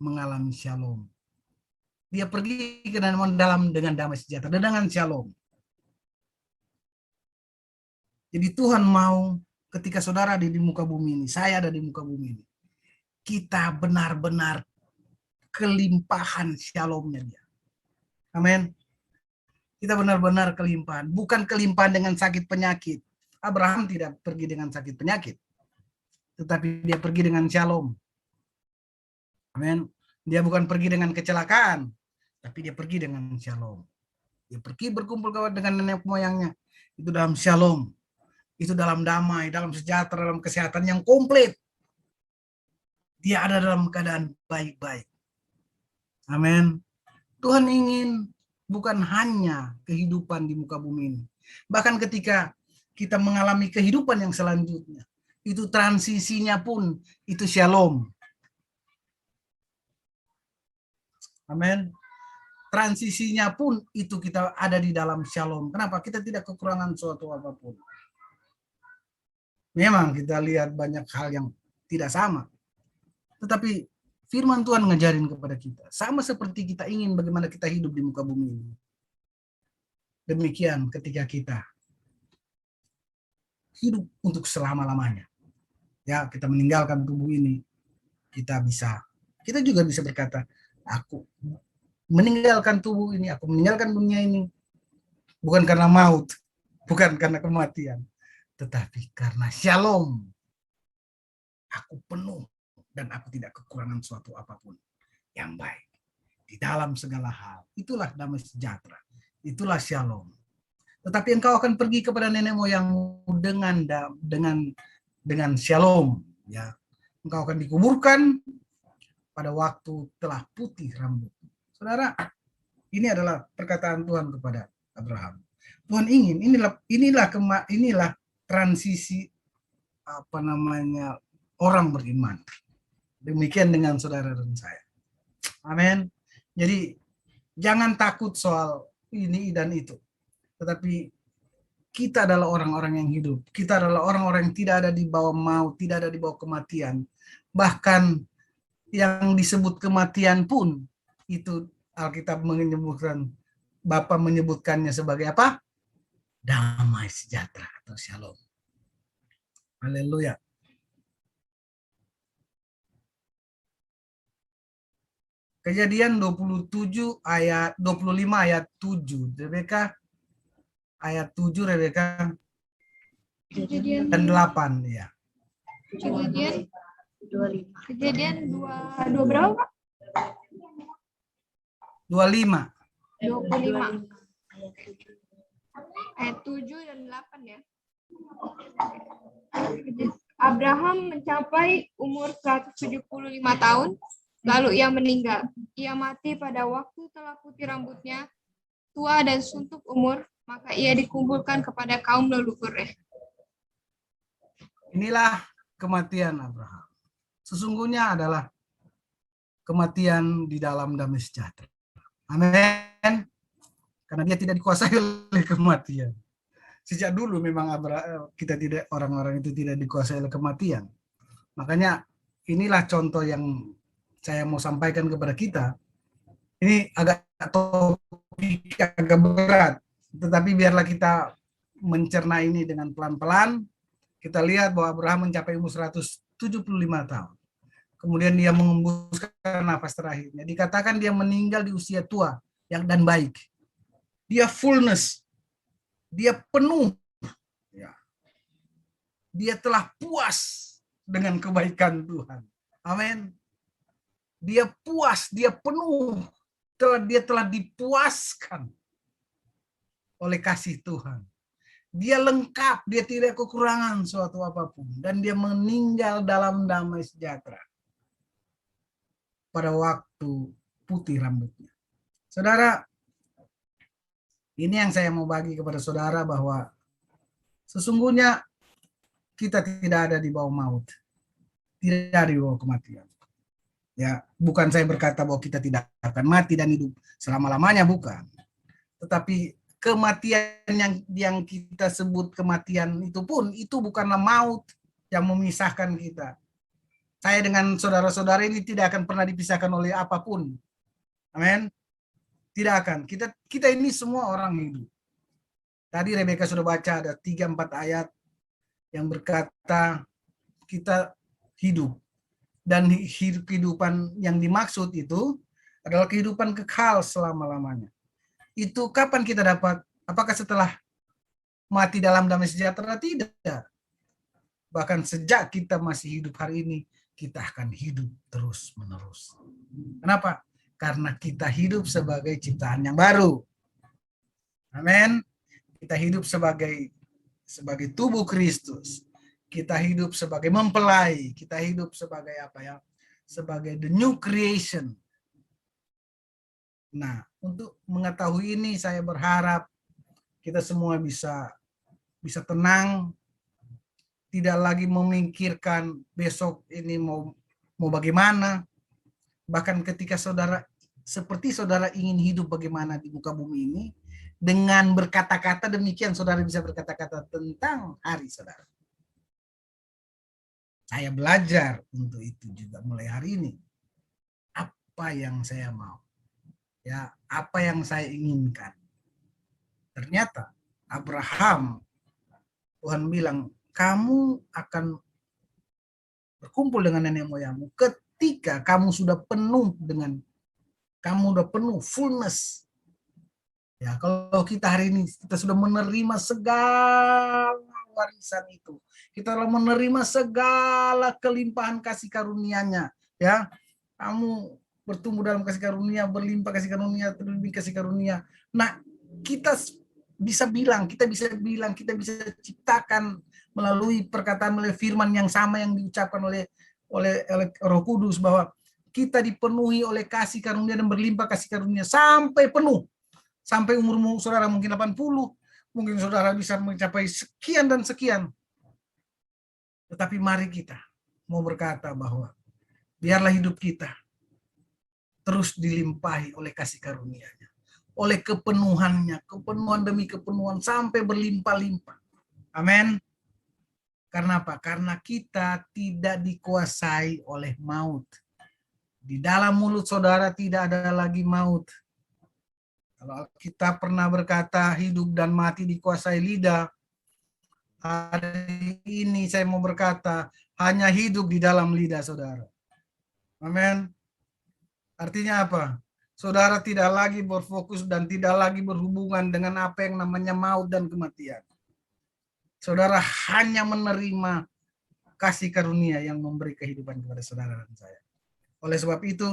mengalami shalom. Dia pergi ke dalam dengan damai sejahtera, dengan shalom. Jadi Tuhan mau ketika saudara di muka bumi ini, saya ada di muka bumi ini, kita benar-benar kelimpahan shalomnya dia. Amin. Kita benar-benar kelimpahan. Bukan kelimpahan dengan sakit penyakit. Abraham tidak pergi dengan sakit penyakit. Tetapi dia pergi dengan shalom. Amin. Dia bukan pergi dengan kecelakaan, tapi dia pergi dengan shalom. Dia pergi berkumpul dengan nenek moyangnya. Itu dalam shalom. Itu dalam damai, dalam sejahtera, dalam kesehatan yang komplit. Dia ada dalam keadaan baik-baik. Amin. Tuhan ingin bukan hanya kehidupan di muka bumi ini. Bahkan ketika kita mengalami kehidupan yang selanjutnya, itu transisinya pun itu shalom. Amin. Transisinya pun itu kita ada di dalam shalom. Kenapa? Kita tidak kekurangan suatu apapun. Memang kita lihat banyak hal yang tidak sama. Tetapi firman Tuhan ngajarin kepada kita. Sama seperti kita ingin bagaimana kita hidup di muka bumi ini. Demikian ketika kita hidup untuk selama-lamanya. Ya, kita meninggalkan tubuh ini. Kita juga bisa berkata, aku meninggalkan tubuh ini, aku meninggalkan dunia ini. Bukan karena maut, bukan karena kematian. Tetapi karena shalom. Aku penuh dan aku tidak kekurangan suatu apapun yang baik. Di dalam segala hal. Itulah damai sejahtera. Itulah shalom. Tetapi engkau akan pergi kepada nenek moyangmu dengan shalom. Ya. Engkau akan dikuburkan pada waktu telah putih rambut. Saudara, ini adalah perkataan Tuhan kepada Abraham. Tuhan ingin, inilah transisi orang beriman. Demikian dengan saudara dan saya. Amin. Jadi jangan takut soal ini dan itu. Tetapi kita adalah orang-orang yang hidup. Kita adalah orang-orang yang tidak ada di bawah maut, tidak ada di bawah kematian. Bahkan yang disebut kematian pun itu Alkitab menyebutkan, Bapa menyebutkannya sebagai apa? Damai sejahtera atau shalom. Haleluya. Kejadian 27 ayat 25 ayat 7. Rebeka ayat 7, Rebeka Kejadian dan 8 ya. Kejadian 2 berapa, Pak? 25. 25. Ayat 7 dan 8 ya. Abraham mencapai umur 175 tahun, lalu ia meninggal. Ia mati pada waktu telah putih rambutnya, tua dan suntuk umur, maka ia dikumpulkan kepada kaum leluhurnya. Inilah kematian Abraham. Sesungguhnya adalah kematian di dalam damai sejahtera. Amin. Karena dia tidak dikuasai oleh kematian. Sejak dulu memang kita tidak, orang-orang itu tidak dikuasai oleh kematian. Makanya inilah contoh yang saya mau sampaikan kepada kita. Ini agak topik agak berat, tetapi biarlah kita mencerna ini dengan pelan-pelan. Kita lihat bahwa Abraham mencapai umur 175 tahun. Kemudian dia mengembuskan nafas terakhirnya. Dikatakan dia meninggal di usia tua dan baik. Dia fullness. Dia penuh. Ya. Dia telah puas dengan kebaikan Tuhan. Amin. Dia puas, dia penuh. Dia telah dipuaskan oleh kasih Tuhan. Dia lengkap, dia tidak kekurangan suatu apapun. Dan dia meninggal dalam damai sejahtera pada waktu putih rambutnya. Saudara, ini yang saya mau bagi kepada saudara, bahwa sesungguhnya kita tidak ada di bawah maut. Tidak ada di bawah kematian. Ya, bukan saya berkata bahwa kita tidak akan mati dan hidup selama-lamanya, bukan. Tetapi kematian yang kita sebut kematian itu pun, itu bukanlah maut yang memisahkan kita. Saya dengan saudara-saudara ini tidak akan pernah dipisahkan oleh apapun. Amin. Tidak akan. Kita ini semua orang hidup. Tadi Rebeka sudah baca ada 3-4 ayat yang berkata kita hidup. Dan kehidupan yang dimaksud itu adalah kehidupan kekal selama-lamanya. Itu kapan kita dapat? Apakah setelah mati dalam damai sejahtera? Tidak. Bahkan sejak kita masih hidup hari ini, kita akan hidup terus-menerus. Kenapa? Karena kita hidup sebagai ciptaan yang baru. Amin. Kita hidup sebagai tubuh Kristus. Kita hidup sebagai mempelai. Kita hidup sebagai apa ya? Sebagai the new creation. Nah, untuk mengetahui ini saya berharap kita semua bisa tenang, tidak lagi memikirkan besok ini mau bagaimana. Bahkan ketika saudara ingin hidup bagaimana di muka bumi ini, dengan berkata-kata demikian saudara bisa berkata-kata tentang hari saudara. Saya belajar untuk itu juga mulai hari ini. Apa yang saya mau? Ya, apa yang saya inginkan. Ternyata Abraham, Tuhan bilang, kamu akan berkumpul dengan nenek moyangmu ketika kamu sudah penuh fullness. Ya, kalau kita hari ini kita sudah menerima segala warisan itu, kita telah menerima segala kelimpahan kasih karunia-Nya, ya. Kamu bertumbuh dalam kasih karunia, berlimpah kasih karunia, terlebih kasih karunia. Nah, kita bisa ciptakan melalui perkataan, melalui firman yang sama yang diucapkan oleh Roh Kudus, bahwa kita dipenuhi oleh kasih karunia dan berlimpah kasih karunia sampai penuh. Sampai umurmu saudara mungkin 80, mungkin saudara bisa mencapai sekian dan sekian. Tetapi mari kita mau berkata bahwa biarlah hidup kita terus dilimpahi oleh kasih karunia-Nya, oleh kepenuhannya, kepenuhan demi kepenuhan sampai berlimpah-limpah. Amin. Karena apa? Karena kita tidak dikuasai oleh maut. Di dalam mulut saudara tidak ada lagi maut. Kalau kita pernah berkata hidup dan mati dikuasai lidah, hari ini saya mau berkata hanya hidup di dalam lidah saudara. Amin. Artinya apa? Saudara tidak lagi berfokus dan tidak lagi berhubungan dengan apa yang namanya maut dan kematian. Saudara hanya menerima kasih karunia yang memberi kehidupan kepada saudara dan saya. Oleh sebab itu,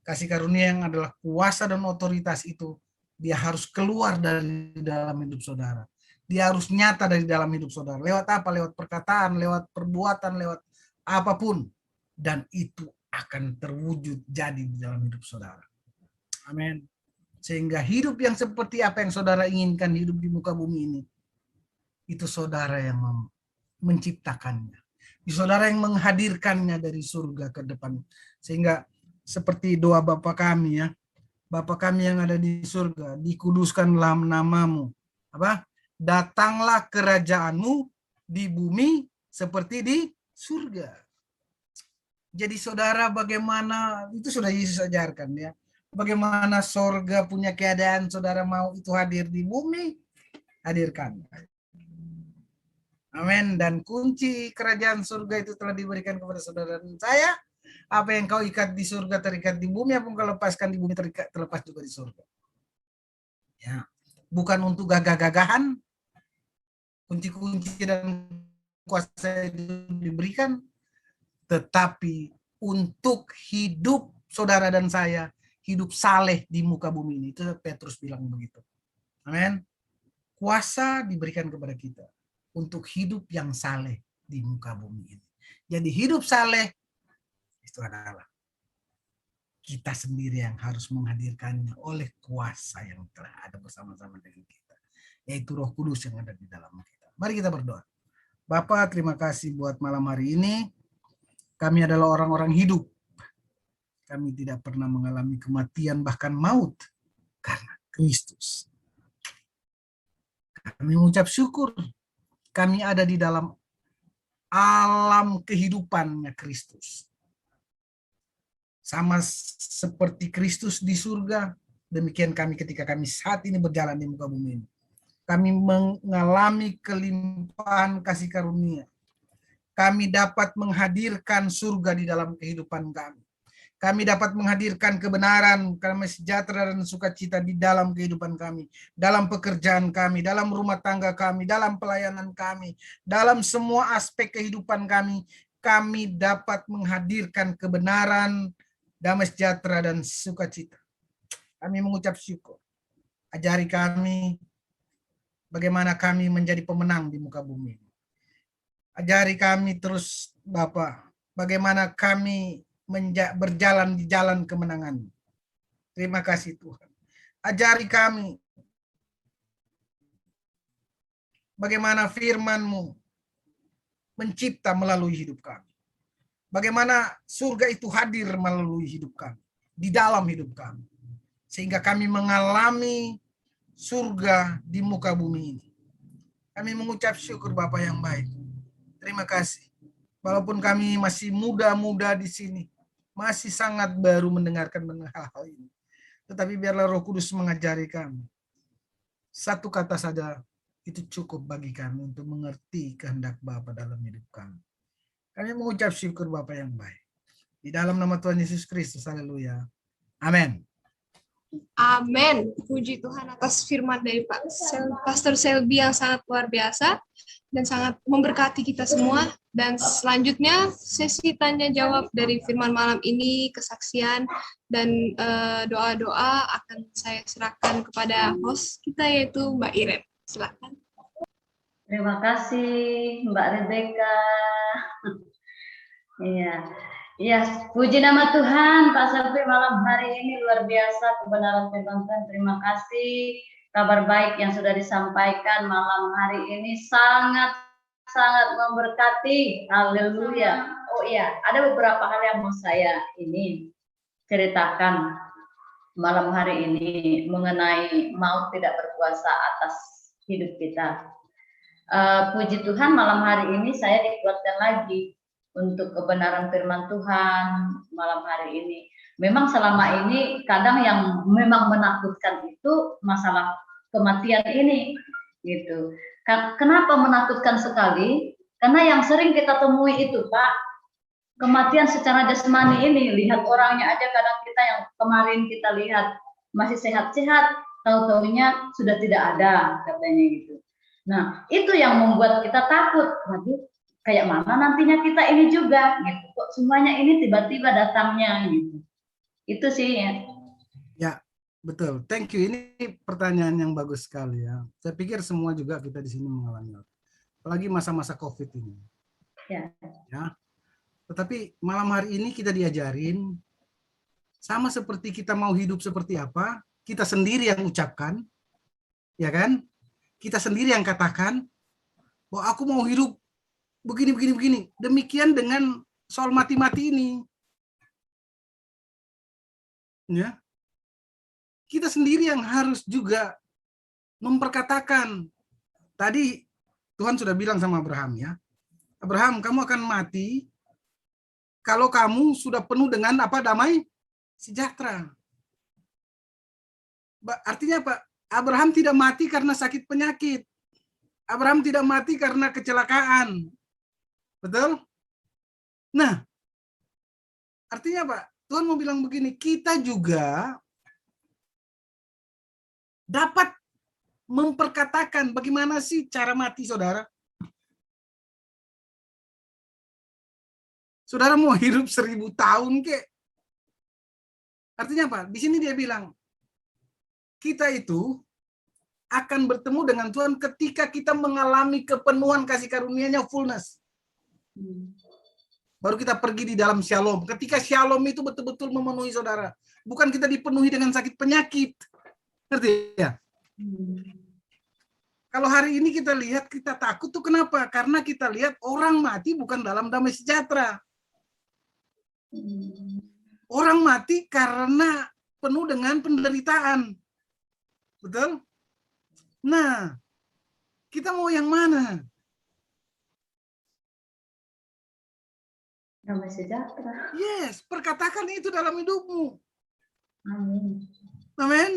kasih karunia yang adalah kuasa dan otoritas itu, dia harus keluar dari dalam hidup saudara. Dia harus nyata dari dalam hidup saudara. Lewat apa? Lewat perkataan, lewat perbuatan, lewat apapun. Dan itu akan terwujud jadi di dalam hidup saudara. Amin. Sehingga hidup yang seperti apa yang saudara inginkan hidup di muka bumi ini, itu saudara yang menciptakannya. Saudara yang menghadirkannya dari surga ke depan. Sehingga seperti doa Bapa kami ya. Bapa kami yang ada di surga, dikuduskanlah namamu. Apa? Datanglah kerajaanmu di bumi seperti di surga. Jadi saudara bagaimana, itu sudah Yesus ajarkan ya. Bagaimana surga punya keadaan, saudara mau itu hadir di bumi, hadirkan. Amin. Dan kunci kerajaan surga itu telah diberikan kepada saudara dan saya. Apa yang kau ikat di surga terikat di bumi, apa yang kau lepaskan di bumi terlepas juga di surga. Ya. Bukan untuk gagah-gagahan, kunci-kunci dan kuasa itu diberikan, tetapi untuk hidup saudara dan saya, hidup saleh di muka bumi ini. Itu Petrus bilang begitu. Amin. Kuasa diberikan kepada kita untuk hidup yang saleh di muka bumi ini. Jadi hidup saleh itu adalah kita sendiri yang harus menghadirkannya oleh kuasa yang telah ada bersama-sama dengan kita, yaitu Roh Kudus yang ada di dalam kita. Mari kita berdoa. Bapa, terima kasih buat malam hari ini. Kami adalah orang-orang hidup. Kami tidak pernah mengalami kematian bahkan maut karena Kristus. Kami mengucap syukur. Kami ada di dalam alam kehidupannya Kristus. Sama seperti Kristus di surga, demikian kami ketika kami saat ini berjalan di muka bumi ini. Kami mengalami kelimpahan kasih karunia. Kami dapat menghadirkan surga di dalam kehidupan kami. Kami dapat menghadirkan kebenaran, damai sejahtera dan sukacita di dalam kehidupan kami, dalam pekerjaan kami, dalam rumah tangga kami, dalam pelayanan kami, dalam semua aspek kehidupan kami dapat menghadirkan kebenaran, damai sejahtera dan sukacita. Kami mengucap syukur. Ajari kami bagaimana kami menjadi pemenang di muka bumi. Ajari kami terus Bapa, bagaimana kami berjalan di jalan kemenangan. Terima kasih Tuhan. Ajari kami bagaimana firman-Mu mencipta melalui hidup kami. Bagaimana surga itu hadir melalui hidup kami, di dalam hidup kami. Sehingga kami mengalami surga di muka bumi ini. Kami mengucap syukur Bapa yang baik. Terima kasih. Walaupun kami masih muda-muda di sini, masih sangat baru mendengarkan hal-hal ini. Tetapi biarlah Roh Kudus mengajari kami. Satu kata saja itu cukup bagi kami untuk mengerti kehendak Bapa dalam hidup kami. Kami mengucap syukur Bapa yang baik. Di dalam nama Tuhan Yesus Kristus, haleluya. Amin. Amin. Puji Tuhan atas firman dari Pastor Selby yang sangat luar biasa dan sangat memberkati kita semua. Dan selanjutnya sesi tanya jawab dari firman malam ini, kesaksian dan doa-doa akan saya serahkan kepada host kita yaitu Mbak Iren. Silakan. Terima kasih Mbak Rebecca. Iya, puji nama Tuhan. Pak Selby malam hari ini luar biasa kebenaran firman Tuhan. Terima kasih kabar baik yang sudah disampaikan malam hari ini sangat memberkati. Haleluya. Oh iya, ada beberapa hal yang mau saya ini ceritakan malam hari ini mengenai maut tidak berkuasa atas hidup kita. Puji Tuhan malam hari ini saya dikuatkan lagi untuk kebenaran firman Tuhan malam hari ini. Memang selama ini kadang yang memang menakutkan itu masalah kematian ini, gitu. Kenapa menakutkan sekali? Karena yang sering kita temui itu, Pak, kematian secara jasmani ini. Lihat orangnya aja, kadang kita yang kemarin kita lihat masih sehat-sehat, tahu-taunya sudah tidak ada, katanya gitu. Nah, itu yang membuat kita takut. Waduh, kayak mana nantinya kita ini juga, gitu. Kok semuanya ini tiba-tiba datangnya, gitu. Itu sih ya. Ya, betul. Thank you. Ini pertanyaan yang bagus sekali ya. Saya pikir semua juga kita di sini mengalami. Apalagi masa-masa COVID ini. Ya. Tetapi malam hari ini kita diajarin sama seperti kita mau hidup seperti apa, kita sendiri yang ucapkan, ya kan? Kita sendiri yang katakan bahwa aku mau hidup begini. Demikian dengan soal mati-mati ini. Ya. Kita sendiri yang harus juga memperkatakan. Tadi Tuhan sudah bilang sama Abraham ya. Abraham, kamu akan mati kalau kamu sudah penuh dengan apa? Damai sejahtera. Artinya apa? Abraham tidak mati karena sakit penyakit. Abraham tidak mati karena kecelakaan. Betul? Nah, artinya apa? Tuhan mau bilang begini, kita juga dapat memperkatakan bagaimana sih cara mati saudara. Saudara mau hidup 1000 tahun kek? Artinya apa? Di sini dia bilang, kita itu akan bertemu dengan Tuhan ketika kita mengalami kepenuhan kasih karunia-Nya, fullness. Baru kita pergi di dalam shalom. Ketika shalom itu betul-betul memenuhi saudara. Bukan kita dipenuhi dengan sakit penyakit. Ngerti ya? Kalau hari ini kita lihat, kita takut tuh kenapa? Karena kita lihat orang mati bukan dalam damai sejahtera. Orang mati karena penuh dengan penderitaan. Betul? Nah, kita mau yang mana? Damai sejahtera. Yes, perkatakan itu dalam hidupmu. Amin. Amin.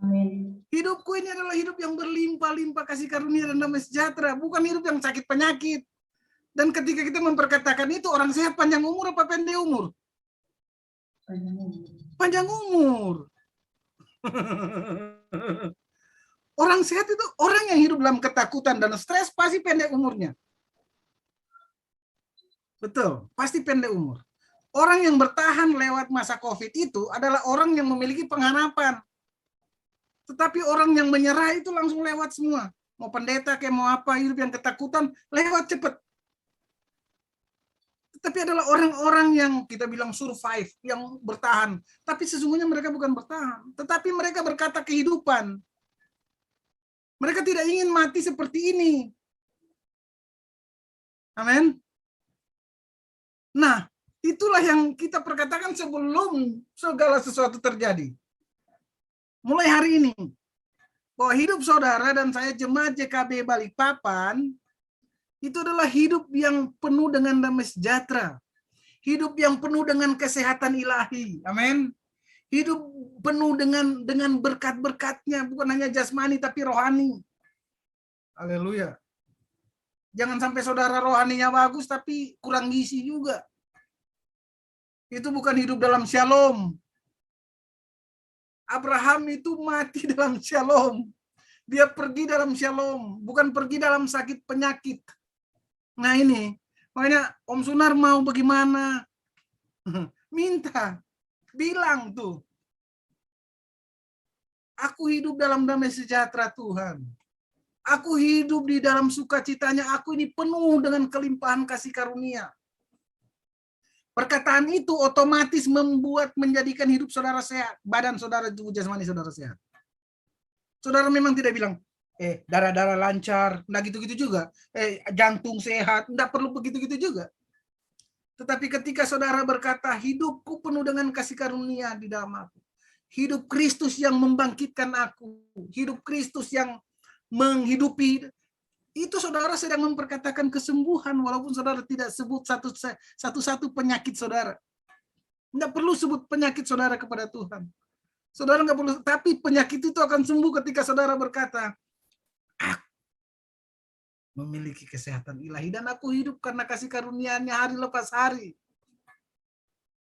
Amin. Hidupku ini adalah hidup yang berlimpah-limpah kasih karunia dan damai sejahtera, bukan hidup yang sakit penyakit. Dan ketika kita memperkatakan itu, orang sehat panjang umur apa pendek umur? Panjang umur. Orang sehat itu orang yang hidup dalam ketakutan dan stres pasti pendek umurnya. Betul, pasti pendek umur. Orang yang bertahan lewat masa COVID itu adalah orang yang memiliki pengharapan. Tetapi orang yang menyerah itu langsung lewat semua. Mau pendeta kayak mau apa, hidup yang ketakutan, lewat cepat. Tetapi adalah orang-orang yang kita bilang survive, yang bertahan. Tapi sesungguhnya mereka bukan bertahan. Tetapi mereka berkata kehidupan. Mereka tidak ingin mati seperti ini. Amin. Nah, itulah yang kita perkatakan sebelum segala sesuatu terjadi. Mulai hari ini, bahwa hidup saudara dan saya jemaat JKB Balikpapan, itu adalah hidup yang penuh dengan damai sejahtera. Hidup yang penuh dengan kesehatan ilahi. Amin. Hidup penuh dengan berkat-berkatnya, bukan hanya jasmani tapi rohani. Haleluya. Jangan sampai saudara rohaninya bagus tapi kurang gizi juga. Itu bukan hidup dalam shalom. Abraham itu mati dalam shalom. Dia pergi dalam shalom, bukan pergi dalam sakit penyakit. Nah ini, makanya Om Sunar mau bagaimana? Minta, bilang tuh. Aku hidup dalam damai sejahtera Tuhan. Aku hidup di dalam sukacitanya. Aku ini penuh dengan kelimpahan kasih karunia. Perkataan itu otomatis menjadikan hidup saudara sehat. Badan saudara, tubuh jasmani saudara sehat. Saudara memang tidak bilang, darah-darah lancar, enggak gitu-gitu juga. Jantung sehat, enggak perlu begitu-gitu juga. Tetapi ketika saudara berkata, hidupku penuh dengan kasih karunia di dalam aku. Hidup Kristus yang membangkitkan aku. Hidup Kristus yang menghidupi, itu saudara sedang memperkatakan kesembuhan walaupun saudara tidak sebut satu-satu penyakit saudara. Nggak perlu sebut penyakit saudara kepada Tuhan. Saudara nggak perlu, tapi penyakit itu akan sembuh ketika saudara berkata, aku memiliki kesehatan ilahi dan aku hidup karena kasih karunia-Nya hari lepas hari.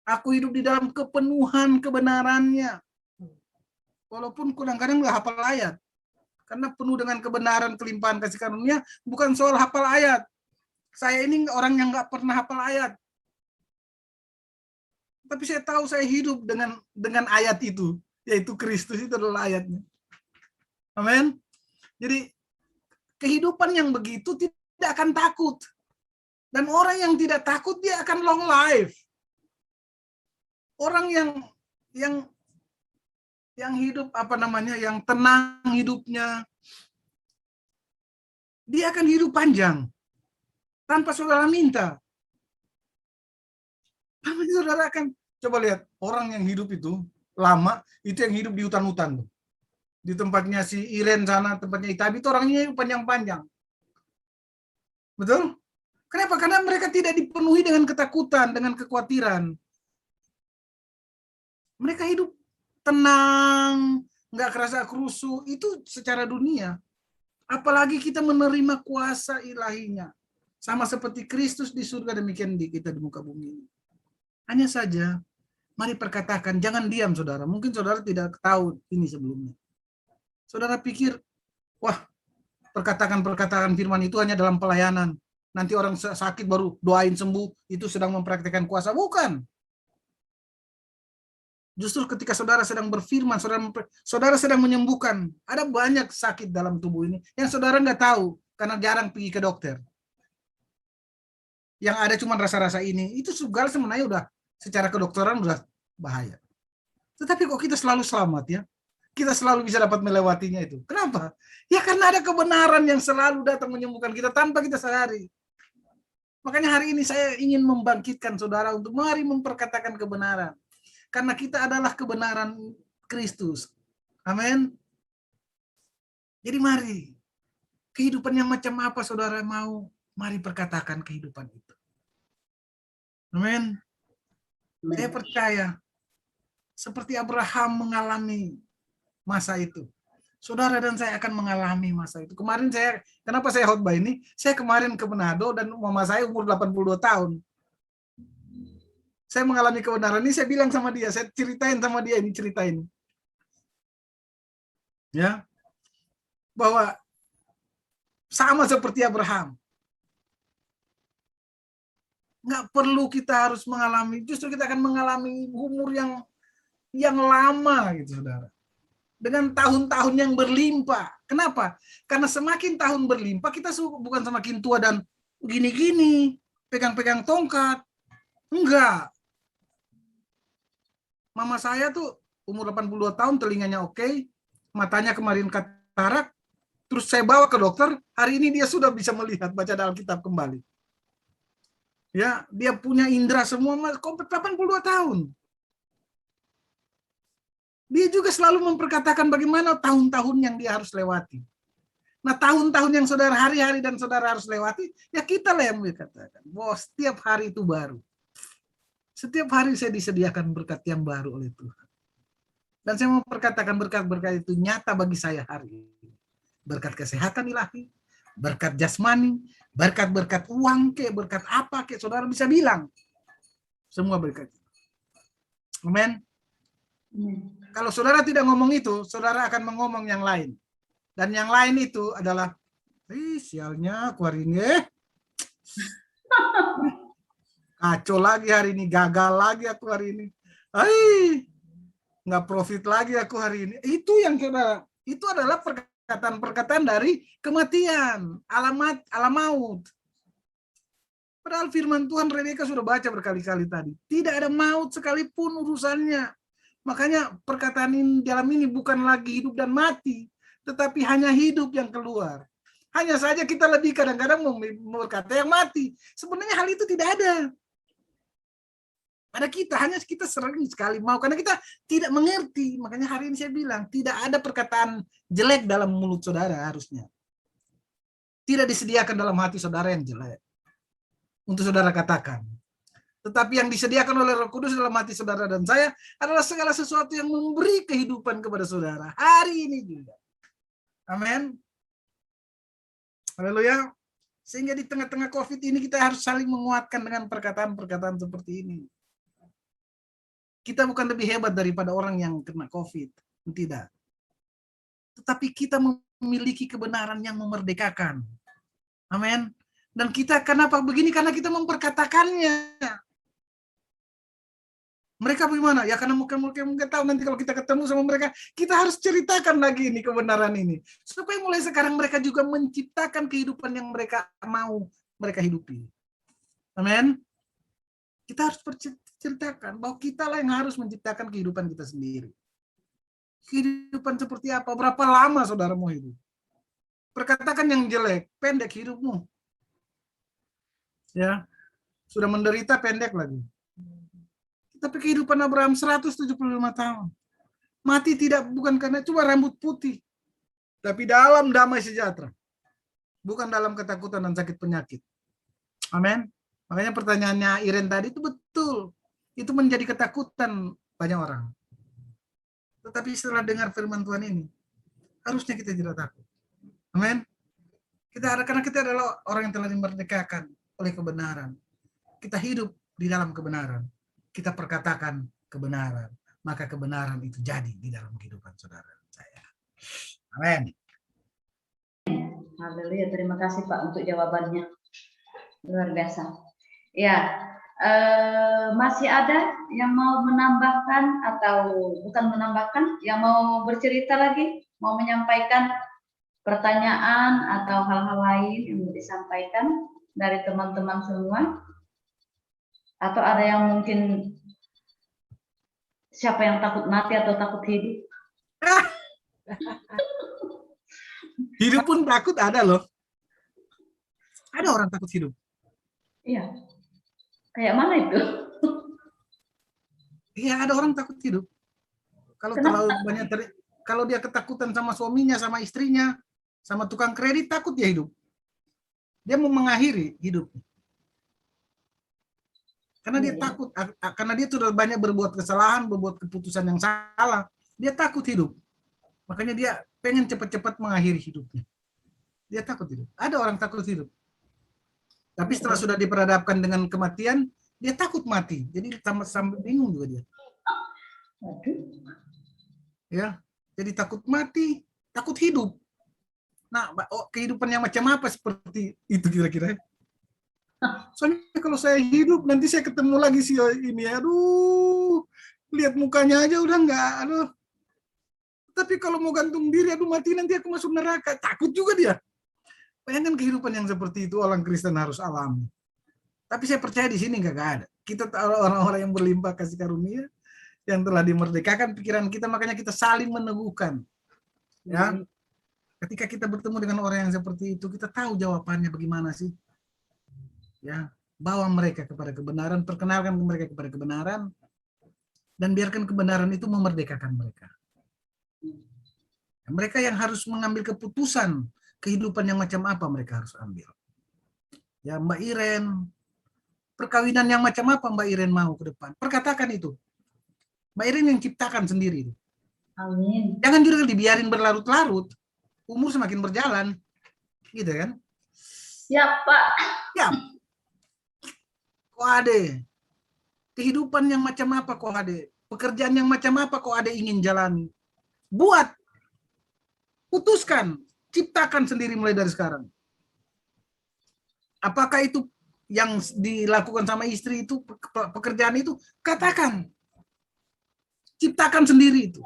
Aku hidup di dalam kepenuhan kebenaran-Nya. Walaupun kadang-kadang nggak hafal ayat. Karena penuh dengan kebenaran, kelimpahan kasih karunia, bukan soal hafal ayat. Saya ini orang yang nggak pernah hafal ayat. Tapi saya tahu saya hidup dengan ayat itu, yaitu Kristus itu adalah ayatnya. Amin. Jadi kehidupan yang begitu tidak akan takut. Dan orang yang tidak takut dia akan long life. Orang yang hidup yang tenang hidupnya, dia akan hidup panjang tanpa saudara minta. Tapi saudara akan coba lihat orang yang hidup itu lama, itu yang hidup di hutan-hutan, di tempatnya si Iren sana, tempatnya Itabi itu orangnya panjang-panjang. Betul? Kenapa? Karena mereka tidak dipenuhi dengan ketakutan, dengan kekhawatiran. Mereka hidup tenang, nggak kerasa kerusuh, itu secara dunia. Apalagi kita menerima kuasa ilahinya. Sama seperti Kristus di surga, demikian di kita di muka bumi ini. Hanya saja, mari perkatakan, jangan diam saudara. Mungkin saudara tidak tahu ini sebelumnya. Saudara pikir, wah, perkataan firman itu hanya dalam pelayanan. Nanti orang sakit baru doain sembuh, itu sedang mempraktikkan kuasa. Bukan. Justru ketika saudara sedang berfirman, saudara sedang menyembuhkan. Ada banyak sakit dalam tubuh ini yang saudara nggak tahu karena jarang pergi ke dokter. Yang ada cuma rasa-rasa ini, itu segala sebenarnya udah secara kedokteran udah bahaya. Tetapi kok kita selalu selamat ya? Kita selalu bisa dapat melewatinya itu. Kenapa? Ya karena ada kebenaran yang selalu datang menyembuhkan kita tanpa kita sadari. Makanya hari ini saya ingin membangkitkan saudara untuk mari memperkatakan kebenaran. Karena kita adalah kebenaran Kristus. Amin. Jadi mari, kehidupan yang macam apa saudara mau, mari perkatakan kehidupan itu. Amin. Saya percaya, seperti Abraham mengalami masa itu, saudara dan saya akan mengalami masa itu. Kemarin kenapa saya khotbah ini? Saya kemarin ke Manado dan mama saya umur 82 tahun. Saya mengalami kebenaran ini, saya bilang sama dia, saya ceritain sama dia ini, ceritain. Ya. Bahwa sama seperti Abraham. Nggak perlu kita harus mengalami, justru kita akan mengalami umur yang lama gitu, saudara. Dengan tahun-tahun yang berlimpah. Kenapa? Karena semakin tahun berlimpah, kita bukan semakin tua dan gini-gini, pegang-pegang tongkat. Enggak. Mama saya tuh umur 82 tahun, telinganya oke, matanya kemarin katarak, terus saya bawa ke dokter, hari ini dia sudah bisa melihat, baca dalam Alkitab kembali. Ya, dia punya indera semua, komplit 82 tahun. Dia juga selalu memperkatakan bagaimana tahun-tahun yang dia harus lewati. Nah, tahun-tahun yang saudara hari-hari dan saudara harus lewati, ya kita lah yang berkatakan, bahwa setiap hari itu baru. Setiap hari saya disediakan berkat yang baru oleh Tuhan. Dan saya mau perkatakan berkat-berkat itu nyata bagi saya hari ini. Berkat kesehatan ilahi, berkat jasmani, berkat-berkat uang, berkat apa, saudara bisa bilang. Semua berkat. Amin. Kalau saudara tidak ngomong itu, saudara akan mengomong yang lain. Dan yang lain itu adalah, sialnya aku hari ini, kacau lagi hari ini, gagal lagi aku hari ini. Nggak profit lagi aku hari ini. Itu yang saudara, itu adalah perkataan-perkataan dari kematian, alam maut. Padahal firman Tuhan Rebeka sudah baca berkali-kali tadi. Tidak ada maut sekalipun urusannya. Makanya perkataan ini dalam ini bukan lagi hidup dan mati, tetapi hanya hidup yang keluar. Hanya saja kita lebih kadang-kadang berkata yang mati. Sebenarnya hal itu tidak ada. Pada kita, hanya kita sering sekali mau, karena kita tidak mengerti. Makanya hari ini saya bilang, tidak ada perkataan jelek dalam mulut saudara harusnya. Tidak disediakan dalam hati saudara yang jelek. Untuk saudara katakan. Tetapi yang disediakan oleh Roh Kudus dalam hati saudara dan saya adalah segala sesuatu yang memberi kehidupan kepada saudara hari ini juga. Amin. Haleluya. Sehingga di tengah-tengah COVID ini kita harus saling menguatkan dengan perkataan-perkataan seperti ini. Kita bukan lebih hebat daripada orang yang kena COVID. Tidak. Tetapi kita memiliki kebenaran yang memerdekakan. Amin. Dan kita kenapa begini? Karena kita memperkatakannya. Mereka bagaimana? Ya karena mereka tahu nanti kalau kita ketemu sama mereka, kita harus ceritakan lagi ini kebenaran ini. Supaya mulai sekarang mereka juga menciptakan kehidupan yang mereka mau mereka hidupi. Amin. Kita harus ceritakan bahwa kita lah yang harus menciptakan kehidupan kita sendiri. Kehidupan seperti apa? Berapa lama saudara mau hidup? Perkatakan yang jelek, pendek hidupmu. Ya, sudah menderita pendek lagi. Tapi kehidupan Abraham 175 tahun. Mati tidak bukan karena cuma rambut putih. Tapi dalam damai sejahtera. Bukan dalam ketakutan dan sakit penyakit. Amin. Makanya pertanyaannya Iren tadi itu betul. Itu menjadi ketakutan banyak orang. Tetapi setelah dengar firman Tuhan ini, harusnya kita tidak takut. Amin. Karena kita adalah orang yang telah dimerdekakan oleh kebenaran. Kita hidup di dalam kebenaran. Kita perkatakan kebenaran, maka kebenaran itu jadi di dalam kehidupan saudara dan saya. Amin. Haleluya, terima kasih Pak untuk jawabannya. Luar biasa. Ya, masih ada yang mau menambahkan atau bukan menambahkan, yang mau bercerita lagi, mau menyampaikan pertanyaan atau hal-hal lain yang mau disampaikan dari teman-teman semua? Atau ada yang mungkin siapa yang takut mati atau takut hidup? Hidup pun takut ada loh. Ada orang takut hidup. Iya. Kayak mana itu? Iya, ada orang takut hidup. Kalau terlalu banyak kalau dia ketakutan sama suaminya, sama istrinya, sama tukang kredit, takut dia hidup. Dia mau mengakhiri hidupnya. Karena dia takut, karena dia sudah banyak berbuat kesalahan, berbuat keputusan yang salah. Dia takut hidup. Makanya dia pengen cepat-cepat mengakhiri hidupnya. Dia takut hidup. Ada orang takut hidup. Tapi setelah sudah diperhadapkan dengan kematian, dia takut mati. Jadi sampai bingung juga dia. Ya, jadi takut mati, takut hidup. Nah, kehidupan yang macam apa seperti itu kira-kira? Soalnya kalau saya hidup nanti saya ketemu lagi si ini, aduh, lihat mukanya aja udah enggak, aduh. Tapi kalau mau gantung diri, aduh mati nanti aku masuk neraka, takut juga dia. Bayangkan kehidupan yang seperti itu orang Kristen harus alami. Tapi saya percaya di sini enggak ada. Kita orang-orang yang berlimpah kasih karunia, yang telah dimerdekakan pikiran kita, makanya kita saling meneguhkan. Ya, ketika kita bertemu dengan orang yang seperti itu, kita tahu jawabannya bagaimana sih. Ya, bawa mereka kepada kebenaran, perkenalkan mereka kepada kebenaran, dan biarkan kebenaran itu memerdekakan mereka. Mereka yang harus mengambil keputusan kehidupan yang macam apa mereka harus ambil. Ya, Mbak Iren, perkawinan yang macam apa Mbak Iren mau ke depan? Perkatakan itu. Mbak Iren yang ciptakan sendiri. Amin. Jangan juga dibiarin berlarut-larut. Umur semakin berjalan. Gitu kan? Siap, Pak. Siap. Kok ada kehidupan yang macam apa kok ada, pekerjaan yang macam apa kok ada ingin jalani, buat, putuskan, ciptakan sendiri mulai dari sekarang. Apakah itu yang dilakukan sama istri itu, pekerjaan itu, katakan, ciptakan sendiri itu.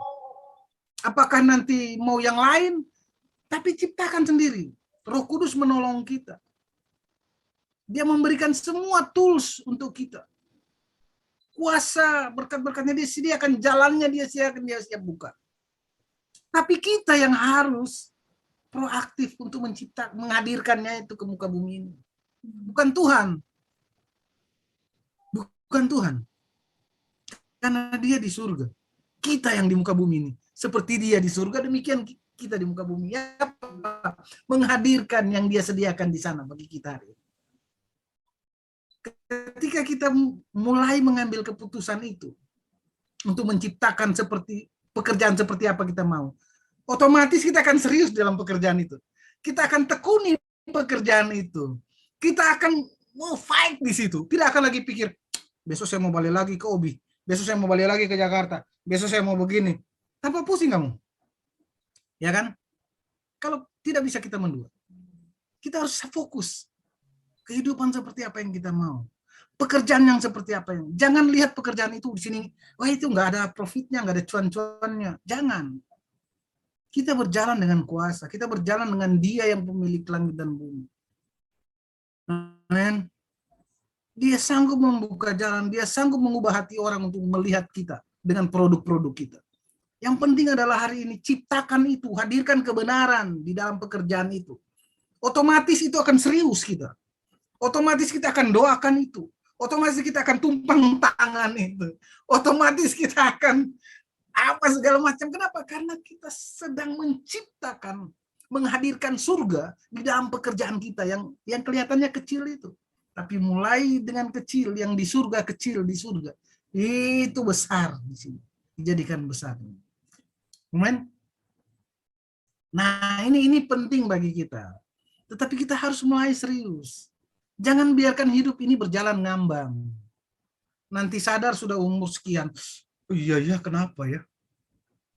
Apakah nanti mau yang lain, tapi ciptakan sendiri. Roh Kudus menolong kita. Dia memberikan semua tools untuk kita. Kuasa, berkat-berkatnya dia sediakan, jalannya dia siap buka. Tapi kita yang harus proaktif untuk menghadirkannya itu ke muka bumi ini. Bukan Tuhan. Bukan Tuhan. Karena dia di surga. Kita yang di muka bumi ini. Seperti dia di surga, demikian kita di muka bumi. Ya, menghadirkan yang dia sediakan di sana bagi kita hari ini. ketika kita mulai mengambil keputusan itu untuk menciptakan pekerjaan seperti apa kita mau, otomatis kita akan serius dalam pekerjaan itu. Kita akan tekuni pekerjaan itu. Kita akan mau fight di situ. Tidak akan lagi pikir, besok saya mau balik lagi ke Obi, besok saya mau balik lagi ke Jakarta, besok saya mau begini. Tanpa pusing kamu. Ya kan? Kalau tidak bisa kita mendua. Kita harus fokus. Kehidupan seperti apa yang kita mau. Pekerjaan yang seperti apa yang. Jangan lihat pekerjaan itu di sini. Wah, itu nggak ada profitnya, nggak ada cuan-cuannya. Jangan. Kita berjalan dengan kuasa. Kita berjalan dengan Dia yang pemilik langit dan bumi. Amen. Dia sanggup membuka jalan. Dia sanggup mengubah hati orang untuk melihat kita dengan produk-produk kita. Yang penting adalah hari ini ciptakan itu, hadirkan kebenaran di dalam pekerjaan itu. Otomatis itu akan serius kita. Otomatis kita akan doakan itu. Otomatis kita akan tumpang tangan itu. Otomatis kita akan apa segala macam. Kenapa? Karena kita sedang menciptakan, menghadirkan surga di dalam pekerjaan kita yang kelihatannya kecil itu. Tapi mulai dengan kecil, yang di surga kecil di surga. Itu besar di sini. Dijadikan besar. Amen. Nah, ini penting bagi kita. Tetapi kita harus mulai serius. Jangan biarkan hidup ini berjalan ngambang. Nanti sadar sudah umur sekian. Oh, iya, kenapa ya?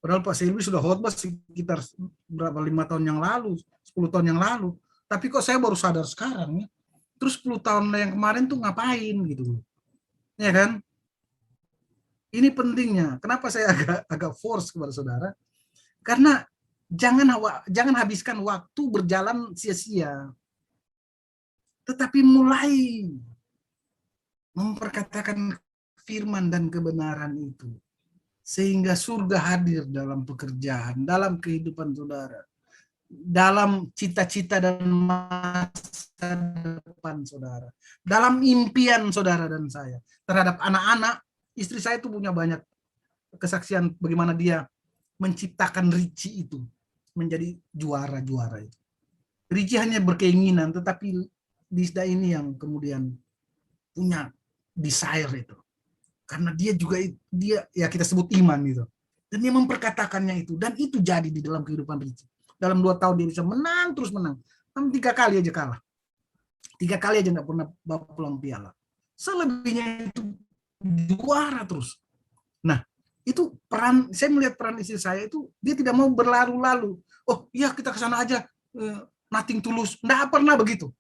Padahal Pak Silvi sudah khotbah sekitar berapa 5 tahun yang lalu, 10 tahun yang lalu. Tapi kok saya baru sadar sekarang ya? Terus 10 tahun yang kemarin tuh ngapain gitu. Ya kan? Ini pentingnya. Kenapa saya agak force kepada saudara? Karena jangan habiskan waktu berjalan sia-sia. Tetapi mulai memperkatakan firman dan kebenaran itu. Sehingga surga hadir dalam pekerjaan, dalam kehidupan saudara. Dalam cita-cita dan masa depan saudara. Dalam impian saudara dan saya. Terhadap anak-anak, istri saya itu punya banyak kesaksian bagaimana dia menciptakan Richie itu menjadi juara-juara itu. Richie hanya berkeinginan, tetapi Lisda ini yang kemudian punya desire itu. Karena dia juga ya kita sebut iman itu. Dan dia memperkatakannya itu, dan itu jadi di dalam kehidupan Richie. Dalam 2 tahun dia bisa menang terus menang. 3 kali aja kalah. 3 kali aja nggak pernah bawa pulang piala. Selebihnya itu juara terus. Nah, itu peran, saya melihat peran istri saya itu, dia tidak mau berlalu-lalu. Oh iya kita ke sana aja, nothing tulus. Nggak pernah begitu.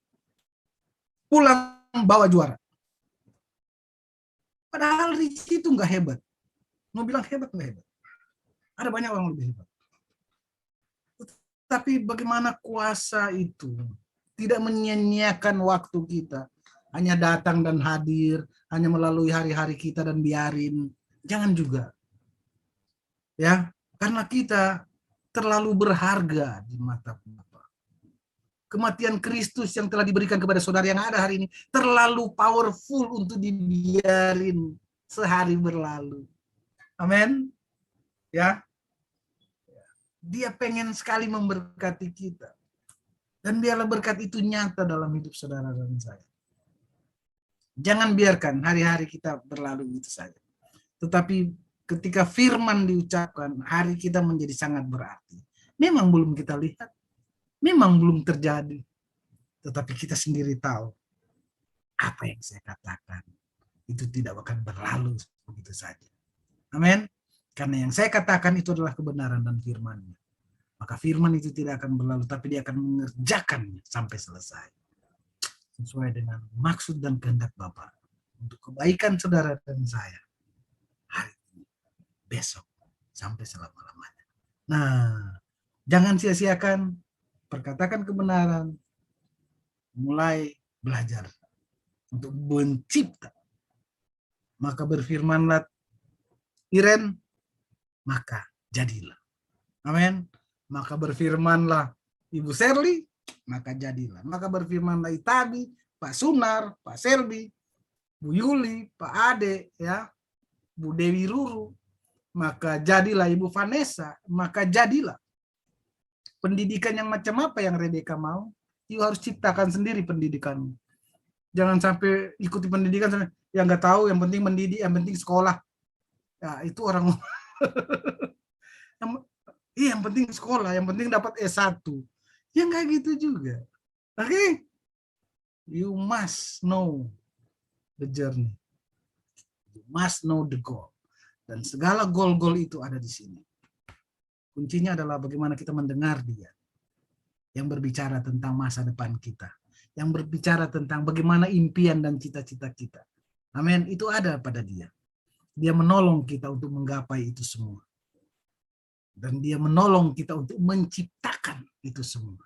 Pulang bawa juara. Padahal Richie itu nggak hebat. Mau bilang hebat nggak hebat. Ada banyak orang lebih hebat. Tapi bagaimana kuasa itu tidak menyia-nyiakan waktu kita. Hanya datang dan hadir, hanya melalui hari-hari kita dan biarin. Jangan juga. Ya, karena kita terlalu berharga di mata Bapa. Kematian Kristus yang telah diberikan kepada saudara yang ada hari ini terlalu powerful untuk dibiarin sehari berlalu. Amin. Ya. Dia pengen sekali memberkati kita. Dan biarlah berkat itu nyata dalam hidup saudara dan saya. Jangan biarkan hari-hari kita berlalu gitu saja. Tetapi ketika firman diucapkan, hari kita menjadi sangat berarti. Memang belum kita lihat, memang belum terjadi. Tetapi kita sendiri tahu, apa yang saya katakan, itu tidak akan berlalu begitu saja. Amin. Karena yang saya katakan itu adalah kebenaran dan firman-Nya. Maka firman itu tidak akan berlalu, tapi dia akan mengerjakannya sampai selesai. Sesuai dengan maksud dan kehendak Bapa. Untuk kebaikan saudara dan saya. Hari ini, besok, sampai selama-lamanya. Nah, jangan sia-siakan, perkatakan kebenaran, mulai belajar untuk mencipta. Maka berfirmanlah Iren, maka jadilah. Amin. Maka berfirmanlah Ibu Serli, maka jadilah. Maka berfirmanlah Itabi, Pak Sunar, Pak Selby, Bu Yuli, Pak Ade, ya, Bu Dewi Ruru, maka jadilah. Ibu Vanessa, maka jadilah. Pendidikan yang macam apa yang Rebecca mau? You harus ciptakan sendiri pendidikanmu. Jangan sampai ikuti pendidikan yang nggak tahu, yang penting mendidik, yang penting sekolah. Ya, itu orang yang penting sekolah, yang penting dapat S1. Ya nggak gitu juga. Oke? You must know the journey. You must know the goal. Dan segala goal-goal itu ada di sini. Kuncinya adalah bagaimana kita mendengar dia. Yang berbicara tentang masa depan kita. Yang berbicara tentang bagaimana impian dan cita-cita kita. Amin. Itu ada pada dia. Dia menolong kita untuk menggapai itu semua. Dan dia menolong kita untuk menciptakan itu semua.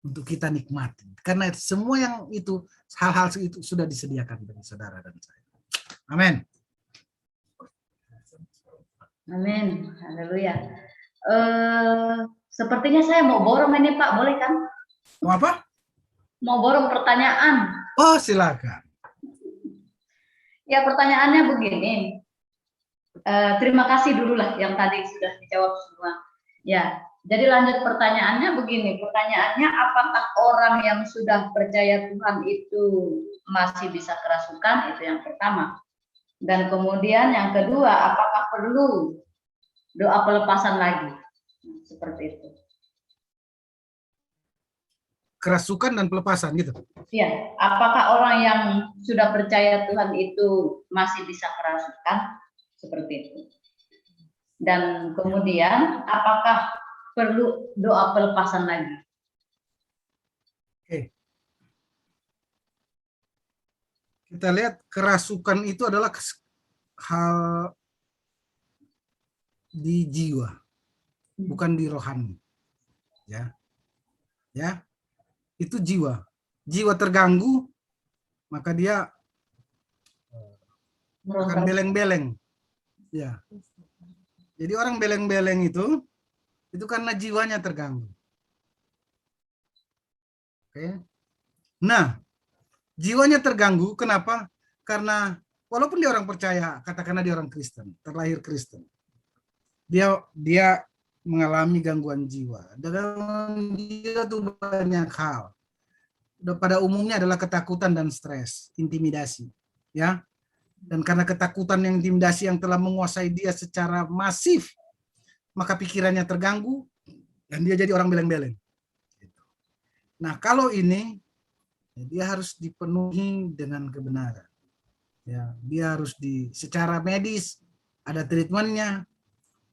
Untuk kita nikmati. Karena semua yang itu, hal-hal itu sudah disediakan bagi saudara dan saya. Amin. Amin. Haleluya. Sepertinya saya mau borong ini Pak, boleh kan? Mau apa? Mau borong pertanyaan. Oh, silakan. Ya, pertanyaannya begini. Terima kasih dulu lah yang tadi sudah dijawab semua. Ya, jadi lanjut pertanyaannya begini. Pertanyaannya, apakah orang yang sudah percaya Tuhan itu masih bisa kerasukan? Itu yang pertama. Dan kemudian yang kedua, apakah perlu doa pelepasan lagi? Seperti itu. Kerasukan dan pelepasan gitu. Ya, apakah orang yang sudah percaya Tuhan itu masih bisa kerasukan? Seperti itu. Dan kemudian apakah perlu doa pelepasan lagi? Oke. Kita lihat kerasukan itu adalah hal di jiwa, bukan di rohani. Ya. Ya. Itu jiwa. Jiwa terganggu, maka dia akan beleng-beleng. Ya. Jadi orang beleng-beleng itu karena jiwanya terganggu. Oke. Nah, jiwanya terganggu, kenapa? Karena walaupun dia orang percaya, katakanlah dia orang Kristen, terlahir Kristen, dia mengalami gangguan jiwa. Gangguan jiwa itu banyak hal. Pada umumnya adalah ketakutan dan stres, intimidasi, ya. Dan karena ketakutan yang intimidasi yang telah menguasai dia secara masif, maka pikirannya terganggu dan dia jadi orang beleng-beleng. Nah, kalau ini dia harus dipenuhi dengan kebenaran. Ya, dia harus secara medis ada treatmentnya,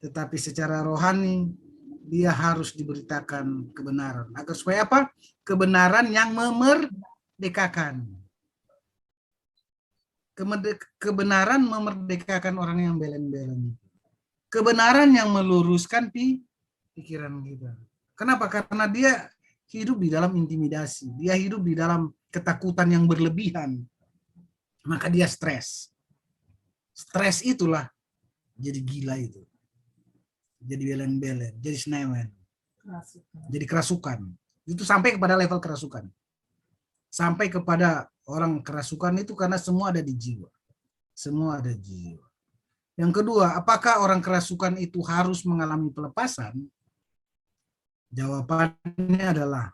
tetapi secara rohani dia harus diberitakan kebenaran. Agar supaya apa? Kebenaran yang memerdekakan. Kebenaran memerdekakan orang yang beleng-beleng. Kebenaran yang meluruskan pikiran kita. Kenapa? Karena dia hidup di dalam intimidasi. Dia hidup di dalam ketakutan yang berlebihan. Maka dia stres. Stres itulah jadi gila itu. Jadi beleng-beleng, jadi senewen. Jadi kerasukan. Itu sampai kepada level kerasukan. Sampai kepada orang kerasukan itu karena semua ada di jiwa. Semua ada di jiwa. Yang kedua, apakah orang kerasukan itu harus mengalami pelepasan? Jawabannya adalah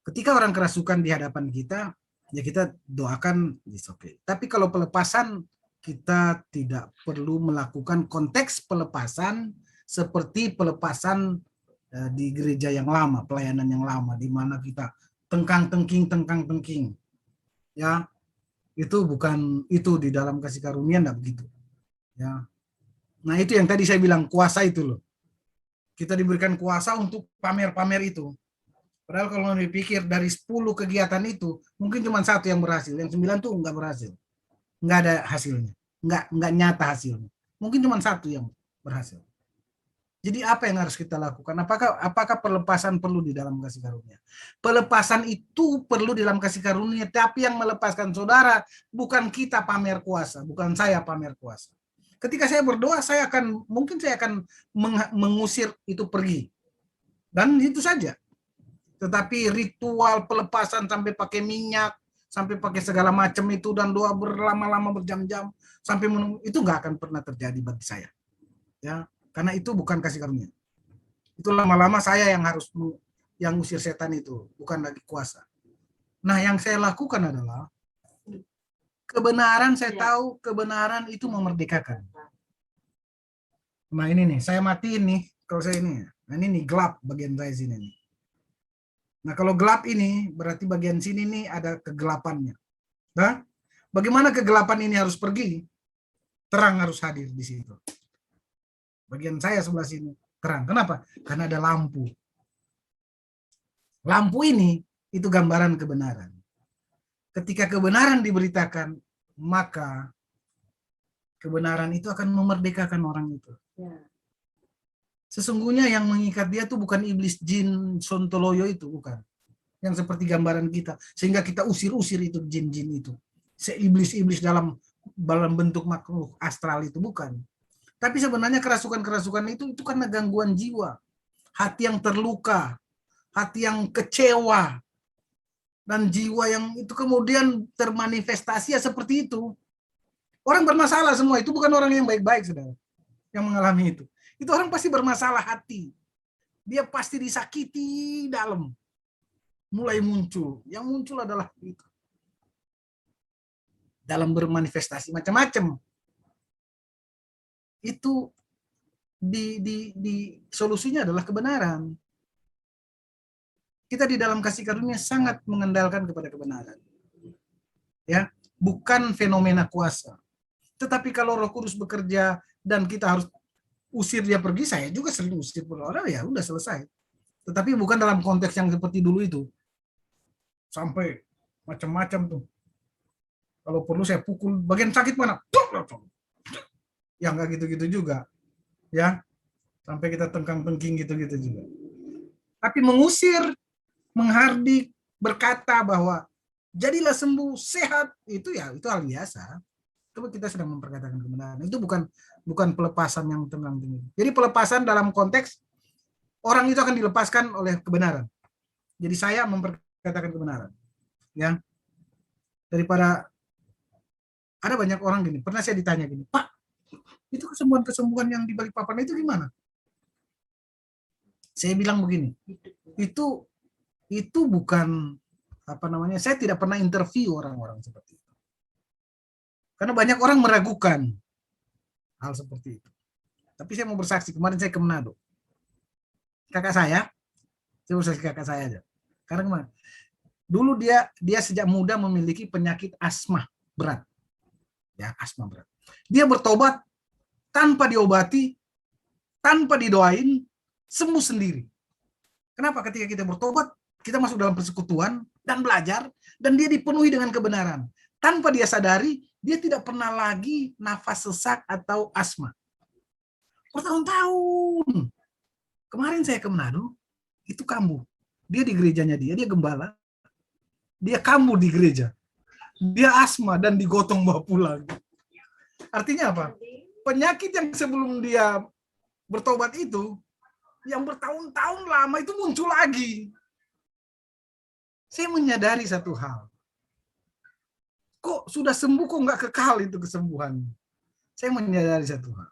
ketika orang kerasukan di hadapan kita, ya kita doakan, it's okay. Tapi kalau pelepasan, kita tidak perlu melakukan konteks pelepasan seperti pelepasan di gereja yang lama, pelayanan yang lama, di mana kita tengkang-tengking. Ya, itu bukan itu di dalam kasih karunia, enggak begitu. Ya. Nah, itu yang tadi saya bilang kuasa itu loh. Kita diberikan kuasa untuk pamer-pamer itu. Padahal kalau dipikir dari 10 kegiatan itu, mungkin cuma 1 yang berhasil, yang 9 tuh enggak berhasil. Enggak ada hasilnya. Enggak nyata hasilnya. Mungkin cuma 1 yang berhasil. Jadi apa yang harus kita lakukan? Apakah pelepasan perlu di dalam kasih karunia? Pelepasan itu perlu di dalam kasih karunia, tapi yang melepaskan saudara bukan kita pamer kuasa, bukan saya pamer kuasa. Ketika saya berdoa, mungkin saya akan mengusir itu pergi. Dan itu saja. Tetapi ritual pelepasan sampai pakai minyak, sampai pakai segala macam itu dan doa berlama-lama berjam-jam sampai menunggu, itu nggak akan pernah terjadi bagi saya. Ya. Karena itu bukan kasih karunia. Itu lama-lama saya yang harus yang usir setan itu, bukan lagi kuasa. Nah, yang saya lakukan adalah kebenaran, saya tahu kebenaran itu memerdekakan. Nah, ini nih, saya matiin nih kalau saya ini. Nah, ini nih gelap bagian saya sini nih. Nah, kalau gelap ini berarti bagian sini nih ada kegelapannya. Nah, bagaimana kegelapan ini harus pergi? Terang harus hadir di situ. Bagian saya sebelah sini terang. Kenapa? Karena ada lampu. Lampu ini itu gambaran kebenaran. Ketika kebenaran diberitakan, maka kebenaran itu akan memerdekakan orang itu. Sesungguhnya yang mengikat dia tuh bukan iblis, jin, sontoloyo itu, bukan. Yang seperti gambaran kita. Sehingga kita usir-usir itu jin-jin itu. Seiblis-iblis dalam bentuk makhluk astral itu, bukan. Tapi sebenarnya kerasukan-kerasukan itu karena gangguan jiwa. Hati yang terluka, hati yang kecewa, dan jiwa yang itu kemudian termanifestasi ya seperti itu. Orang bermasalah semua, itu bukan orang yang baik-baik, saudara, yang mengalami itu. Itu orang pasti bermasalah hati. Dia pasti disakiti dalam. Mulai muncul. Yang muncul adalah itu. Dalam bermanifestasi macam-macam. Itu di solusinya adalah kebenaran. Kita di dalam kasih karunia sangat mengandalkan kepada kebenaran. Ya, bukan fenomena kuasa. Tetapi kalau Roh Kudus bekerja dan kita harus usir dia pergi, saya juga sering usir orang, ya udah selesai. Tetapi bukan dalam konteks yang seperti dulu itu. Sampai macam-macam tuh. Kalau perlu saya pukul bagian sakit mana? Ya nggak gitu-gitu juga. Ya. Sampai kita tengkang-tengking gitu-gitu juga. Tapi mengusir, menghardik, berkata bahwa jadilah sembuh, sehat, itu ya itu hal biasa. Tapi kita sedang memperkatakan kebenaran. Itu bukan pelepasan yang tenggang-tenging. Jadi pelepasan dalam konteks orang itu akan dilepaskan oleh kebenaran. Jadi saya memperkatakan kebenaran. Ya. Daripada ada banyak orang gini, pernah saya ditanya gini, Pak, itu kesembuhan-kesembuhan yang di Balikpapan itu gimana? Saya bilang begini, itu bukan apa namanya, saya tidak pernah interview orang-orang seperti itu. Karena banyak orang meragukan hal seperti itu. Tapi saya mau bersaksi, kemarin saya ke Manado. Kakak saya bersaksi kakak saya aja. Karena kemarin, dulu dia sejak muda memiliki penyakit asma berat. Ya, asma berat. Dia bertobat tanpa diobati, tanpa didoain, sembuh sendiri. Kenapa? Ketika kita bertobat, kita masuk dalam persekutuan dan belajar, dan dia dipenuhi dengan kebenaran. Tanpa dia sadari, dia tidak pernah lagi nafas sesak atau asma. Bertahun-tahun. Kemarin saya ke Manado, itu kambuh. Dia di gerejanya dia gembala. Dia kambuh di gereja. Dia asma dan digotong bawa pulang. Artinya apa? Penyakit yang sebelum dia bertobat itu, yang bertahun-tahun lama itu muncul lagi. Saya menyadari satu hal. Kok sudah sembuh, kok nggak kekal itu kesembuhan? Saya menyadari satu hal.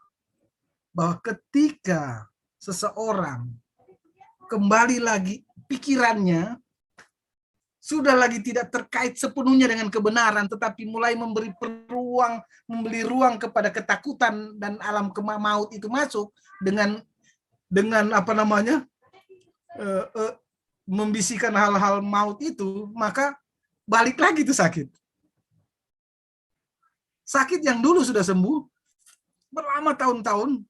Bahwa ketika seseorang kembali lagi pikirannya, sudah lagi tidak terkait sepenuhnya dengan kebenaran, tetapi mulai memberi ruang kepada ketakutan dan alam maut itu masuk dengan apa namanya, membisikkan hal-hal maut itu, maka balik lagi itu sakit. Sakit yang dulu sudah sembuh, berlama tahun-tahun,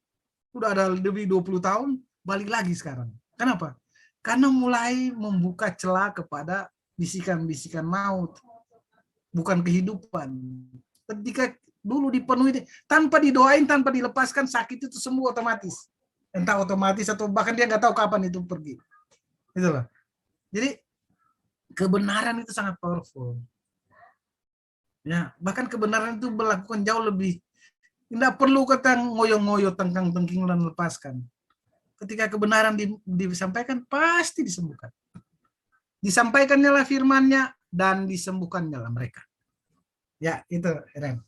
sudah ada lebih 20 tahun, balik lagi sekarang. Kenapa? Karena mulai membuka celah kepada bisikan-bisikan maut, bukan kehidupan. Ketika dulu dipenuhi, tanpa didoain, tanpa dilepaskan, sakit itu sembuh otomatis. Entah otomatis atau bahkan dia nggak tahu kapan itu pergi. Itulah. Jadi kebenaran itu sangat powerful. Ya, bahkan kebenaran itu melakukan jauh lebih. Tidak perlu kata ngoyo-ngoyo, tengkang-tengking dan lepaskan. Ketika kebenaran disampaikan, pasti disembuhkan. Disampaikannya lah firman-Nya dan disembuhkannya lah mereka. Ya, itu Ren.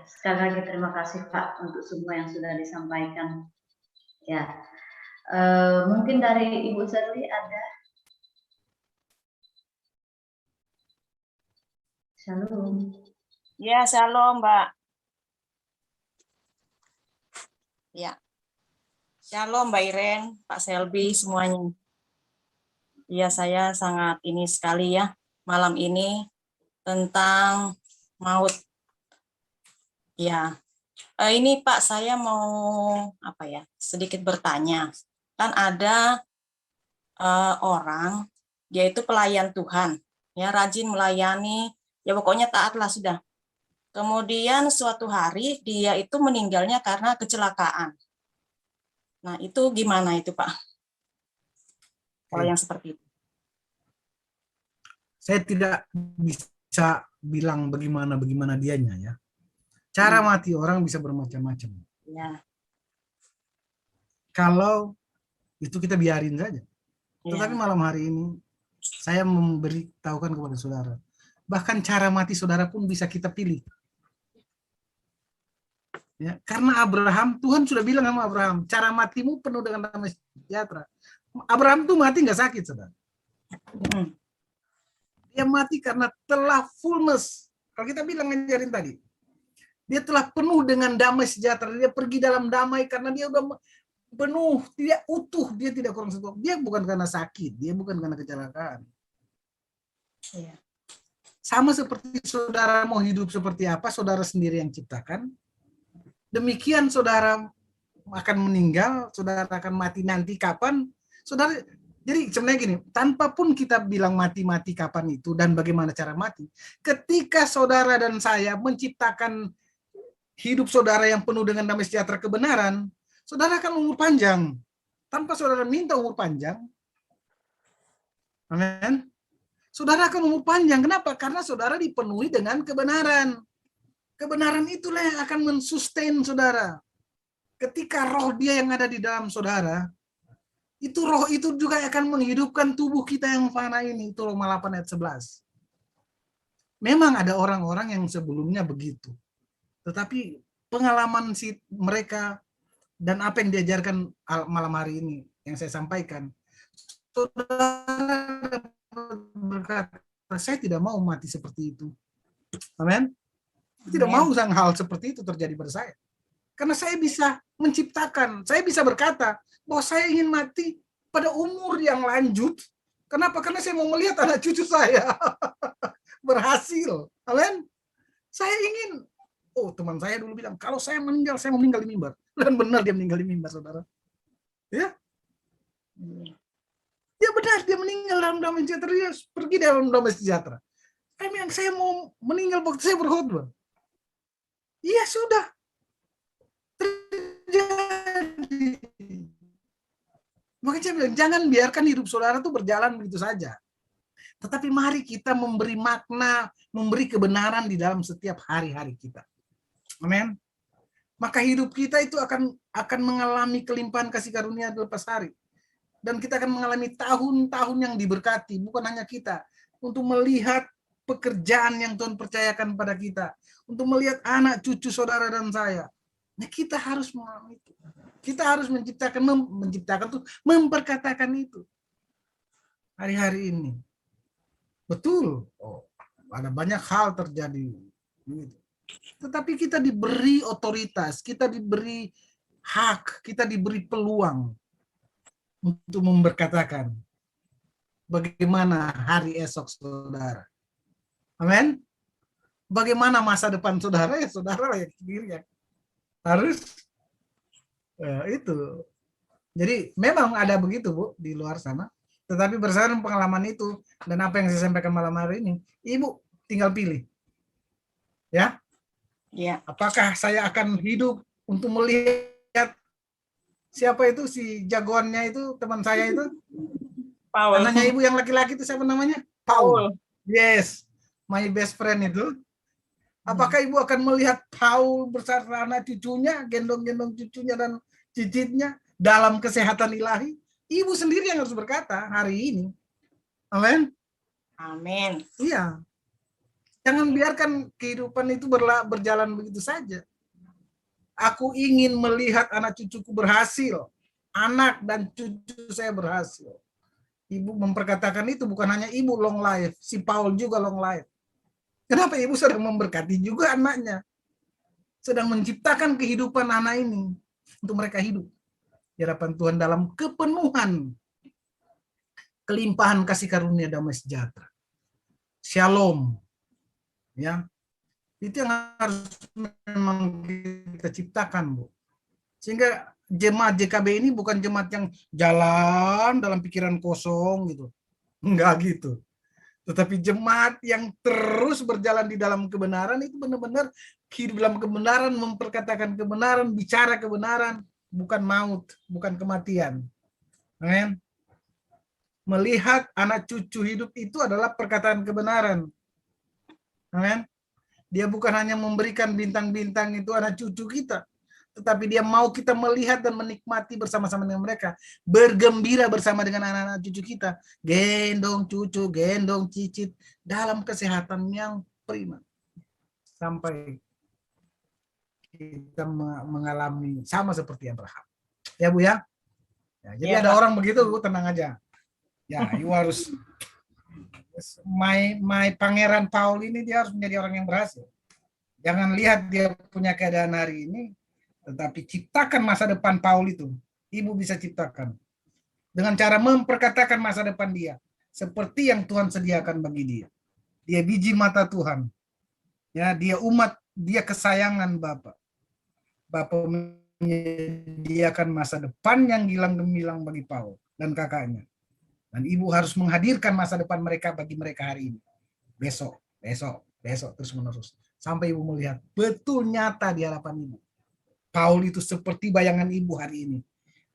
Sekali lagi terima kasih Pak untuk semua yang sudah disampaikan. Ya, mungkin dari Ibu Serli ada Shalom. Ya, shalom, Mbak. Ya, shalom, Mbak Iren, Pak Selby, semuanya. Ya, saya sangat ini sekali ya, malam ini tentang maut. Ya, ini Pak, saya mau apa ya, sedikit bertanya. Kan ada orang, dia itu pelayan Tuhan, ya rajin melayani, ya pokoknya taatlah sudah. Kemudian suatu hari dia itu meninggalnya karena kecelakaan. Nah, itu gimana itu, Pak? Kalau yang seperti itu. Saya tidak bisa bilang bagaimana dianya ya. Cara mati orang bisa bermacam-macam. Ya. Kalau itu kita biarin saja. Tetapi Ya. malam hari ini saya memberitahukan kepada saudara, bahkan cara mati saudara pun bisa kita pilih. Ya, karena Abraham, Tuhan sudah bilang sama Abraham, cara matimu penuh dengan damai sejahtera. Abraham tuh mati nggak sakit, saudara. Dia mati karena telah fullness. Kalau kita bilang ngajarin tadi, dia telah penuh dengan damai sejahtera. Dia pergi dalam damai karena dia udah penuh, tidak utuh, dia tidak kurang satu. Dia bukan karena sakit, dia bukan karena kecelakaan. Ya. Sama seperti saudara mau hidup seperti apa, saudara sendiri yang ciptakan. Demikian saudara akan meninggal, saudara akan mati nanti kapan, saudara. Jadi sebenarnya gini, tanpa pun kita bilang mati-mati kapan itu dan bagaimana cara mati, ketika saudara dan saya menciptakan hidup saudara yang penuh dengan damai sejahtera kebenaran, saudara akan umur panjang. Tanpa saudara minta umur panjang, amin. Saudara akan umur panjang. Kenapa? Karena saudara dipenuhi dengan kebenaran. Kebenaran itulah yang akan mensustain saudara. Ketika roh dia yang ada di dalam saudara, itu roh itu juga akan menghidupkan tubuh kita yang fana ini. Itu Roma 8 ayat 11. Memang ada orang-orang yang sebelumnya begitu. Tetapi pengalaman mereka dan apa yang diajarkan malam hari ini yang saya sampaikan, saudara berkata, saya tidak mau mati seperti itu. Amin. Tidak mau hal seperti itu terjadi pada saya. Karena saya bisa menciptakan, saya bisa berkata bahwa saya ingin mati pada umur yang lanjut. Kenapa? Karena saya mau melihat anak cucu saya berhasil. Amin. Saya ingin, teman saya dulu bilang, kalau saya meninggal di mimbar. Dan benar dia meninggal di mimbar, saudara. Ya. Ya benar, dia meninggal dalam damai sejahtera, dia pergi dalam damai sejahtera. Saya mau meninggal waktu saya berkhotbah. Iya sudah terjadi. Makanya saya bilang, jangan biarkan hidup saudara itu berjalan begitu saja. Tetapi mari kita memberi makna, memberi kebenaran di dalam setiap hari-hari kita. Amin. Maka hidup kita itu akan mengalami kelimpahan kasih karunia di lepas hari. Dan kita akan mengalami tahun-tahun yang diberkati, bukan hanya kita, untuk melihat pekerjaan yang Tuhan percayakan pada kita, untuk melihat anak cucu saudara dan saya. Nah, kita harus mengalami itu. Kita harus memperkatakan itu hari-hari ini. Betul. Ada banyak hal terjadi. Tetapi kita diberi otoritas, kita diberi hak, kita diberi peluang untuk memberkatakan bagaimana hari esok saudara. Amin. Bagaimana masa depan saudara, ya saudara yang sendiri ya. Harus itu. Jadi memang ada begitu, Bu, di luar sana. Tetapi berdasarkan pengalaman itu dan apa yang saya sampaikan malam hari ini, Ibu tinggal pilih. Ya. Ya. Apakah saya akan hidup untuk melihat siapa itu si jagoannya itu, teman saya itu? Paul. Anaknya Ibu yang laki-laki itu siapa namanya? Paul. Yes, my best friend itu. Apakah Ibu akan melihat Paul bersama anak cucunya, gendong-gendong cucunya dan cicitnya dalam kesehatan ilahi? Ibu sendiri yang harus berkata hari ini. Amin. Amin. Iya. Jangan biarkan kehidupan itu berjalan begitu saja. Aku ingin melihat anak cucuku berhasil. Anak dan cucu saya berhasil. Ibu memperkatakan itu, bukan hanya Ibu long life, si Paul juga long life. Kenapa ibu sedang memberkati juga anaknya, sedang menciptakan kehidupan anak ini untuk mereka hidup di hadapan Tuhan dalam kepenuhan, kelimpahan kasih karunia damai sejahtera. Shalom. Ya. Itu yang harus memang kita ciptakan, Bu. Sehingga jemaat JKB ini bukan jemaat yang jalan dalam pikiran kosong gitu. Enggak gitu. Tetapi jemaat yang terus berjalan di dalam kebenaran, itu benar-benar hidup dalam kebenaran, memperkatakan kebenaran, bicara kebenaran, bukan maut, bukan kematian. Amin. Melihat anak cucu hidup itu adalah perkataan kebenaran. Amin. Dia bukan hanya memberikan bintang-bintang itu anak cucu kita, tetapi dia mau kita melihat dan menikmati bersama-sama dengan mereka, bergembira bersama dengan anak-anak cucu kita, gendong cucu, gendong cicit dalam kesehatan yang prima, sampai kita mengalami sama seperti Abraham. Ya Bu ya. Jadi Ya, ada Pak. orang begitu, Bu, tenang aja. Ya, you harus my pangeran Paul ini dia harus menjadi orang yang berhasil. Jangan lihat dia punya keadaan hari ini, tetapi ciptakan masa depan Paul itu. Ibu bisa ciptakan dengan cara memperkatakan masa depan dia seperti yang Tuhan sediakan bagi dia. Dia biji mata Tuhan. Ya, dia umat, dia kesayangan Bapa. Bapa menyediakan masa depan yang gilang gemilang bagi Paul dan kakaknya. Dan ibu harus menghadirkan masa depan mereka bagi mereka hari ini. Besok, terus menerus. Sampai ibu melihat betul nyata di hadapan ibu. Paul itu seperti bayangan ibu hari ini.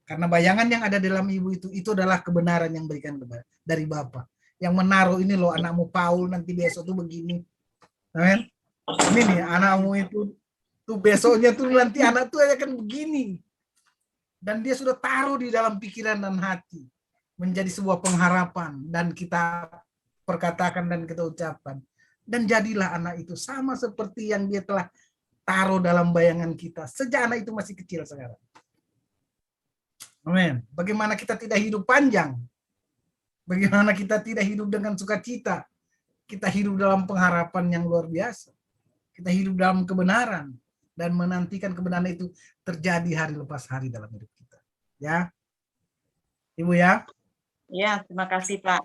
Karena bayangan yang ada dalam ibu itu adalah kebenaran yang berikan dari Bapa. Yang menaruh ini loh, anakmu Paul nanti besok tuh begini. Amen. Ini nih anakmu itu tuh besoknya tuh nanti anak tuh akan begini. Dan dia sudah taruh di dalam pikiran dan hati. Menjadi sebuah pengharapan dan kita perkatakan dan kita ucapkan. Dan jadilah anak itu sama seperti yang dia telah taruh dalam bayangan kita sejak anak itu masih kecil sekarang. Amin. Bagaimana kita tidak hidup panjang? Bagaimana kita tidak hidup dengan sukacita? Kita hidup dalam pengharapan yang luar biasa. Kita hidup dalam kebenaran dan menantikan kebenaran itu terjadi hari lepas hari dalam hidup kita. Ya, Ibu ya. Ya, terima kasih Pak.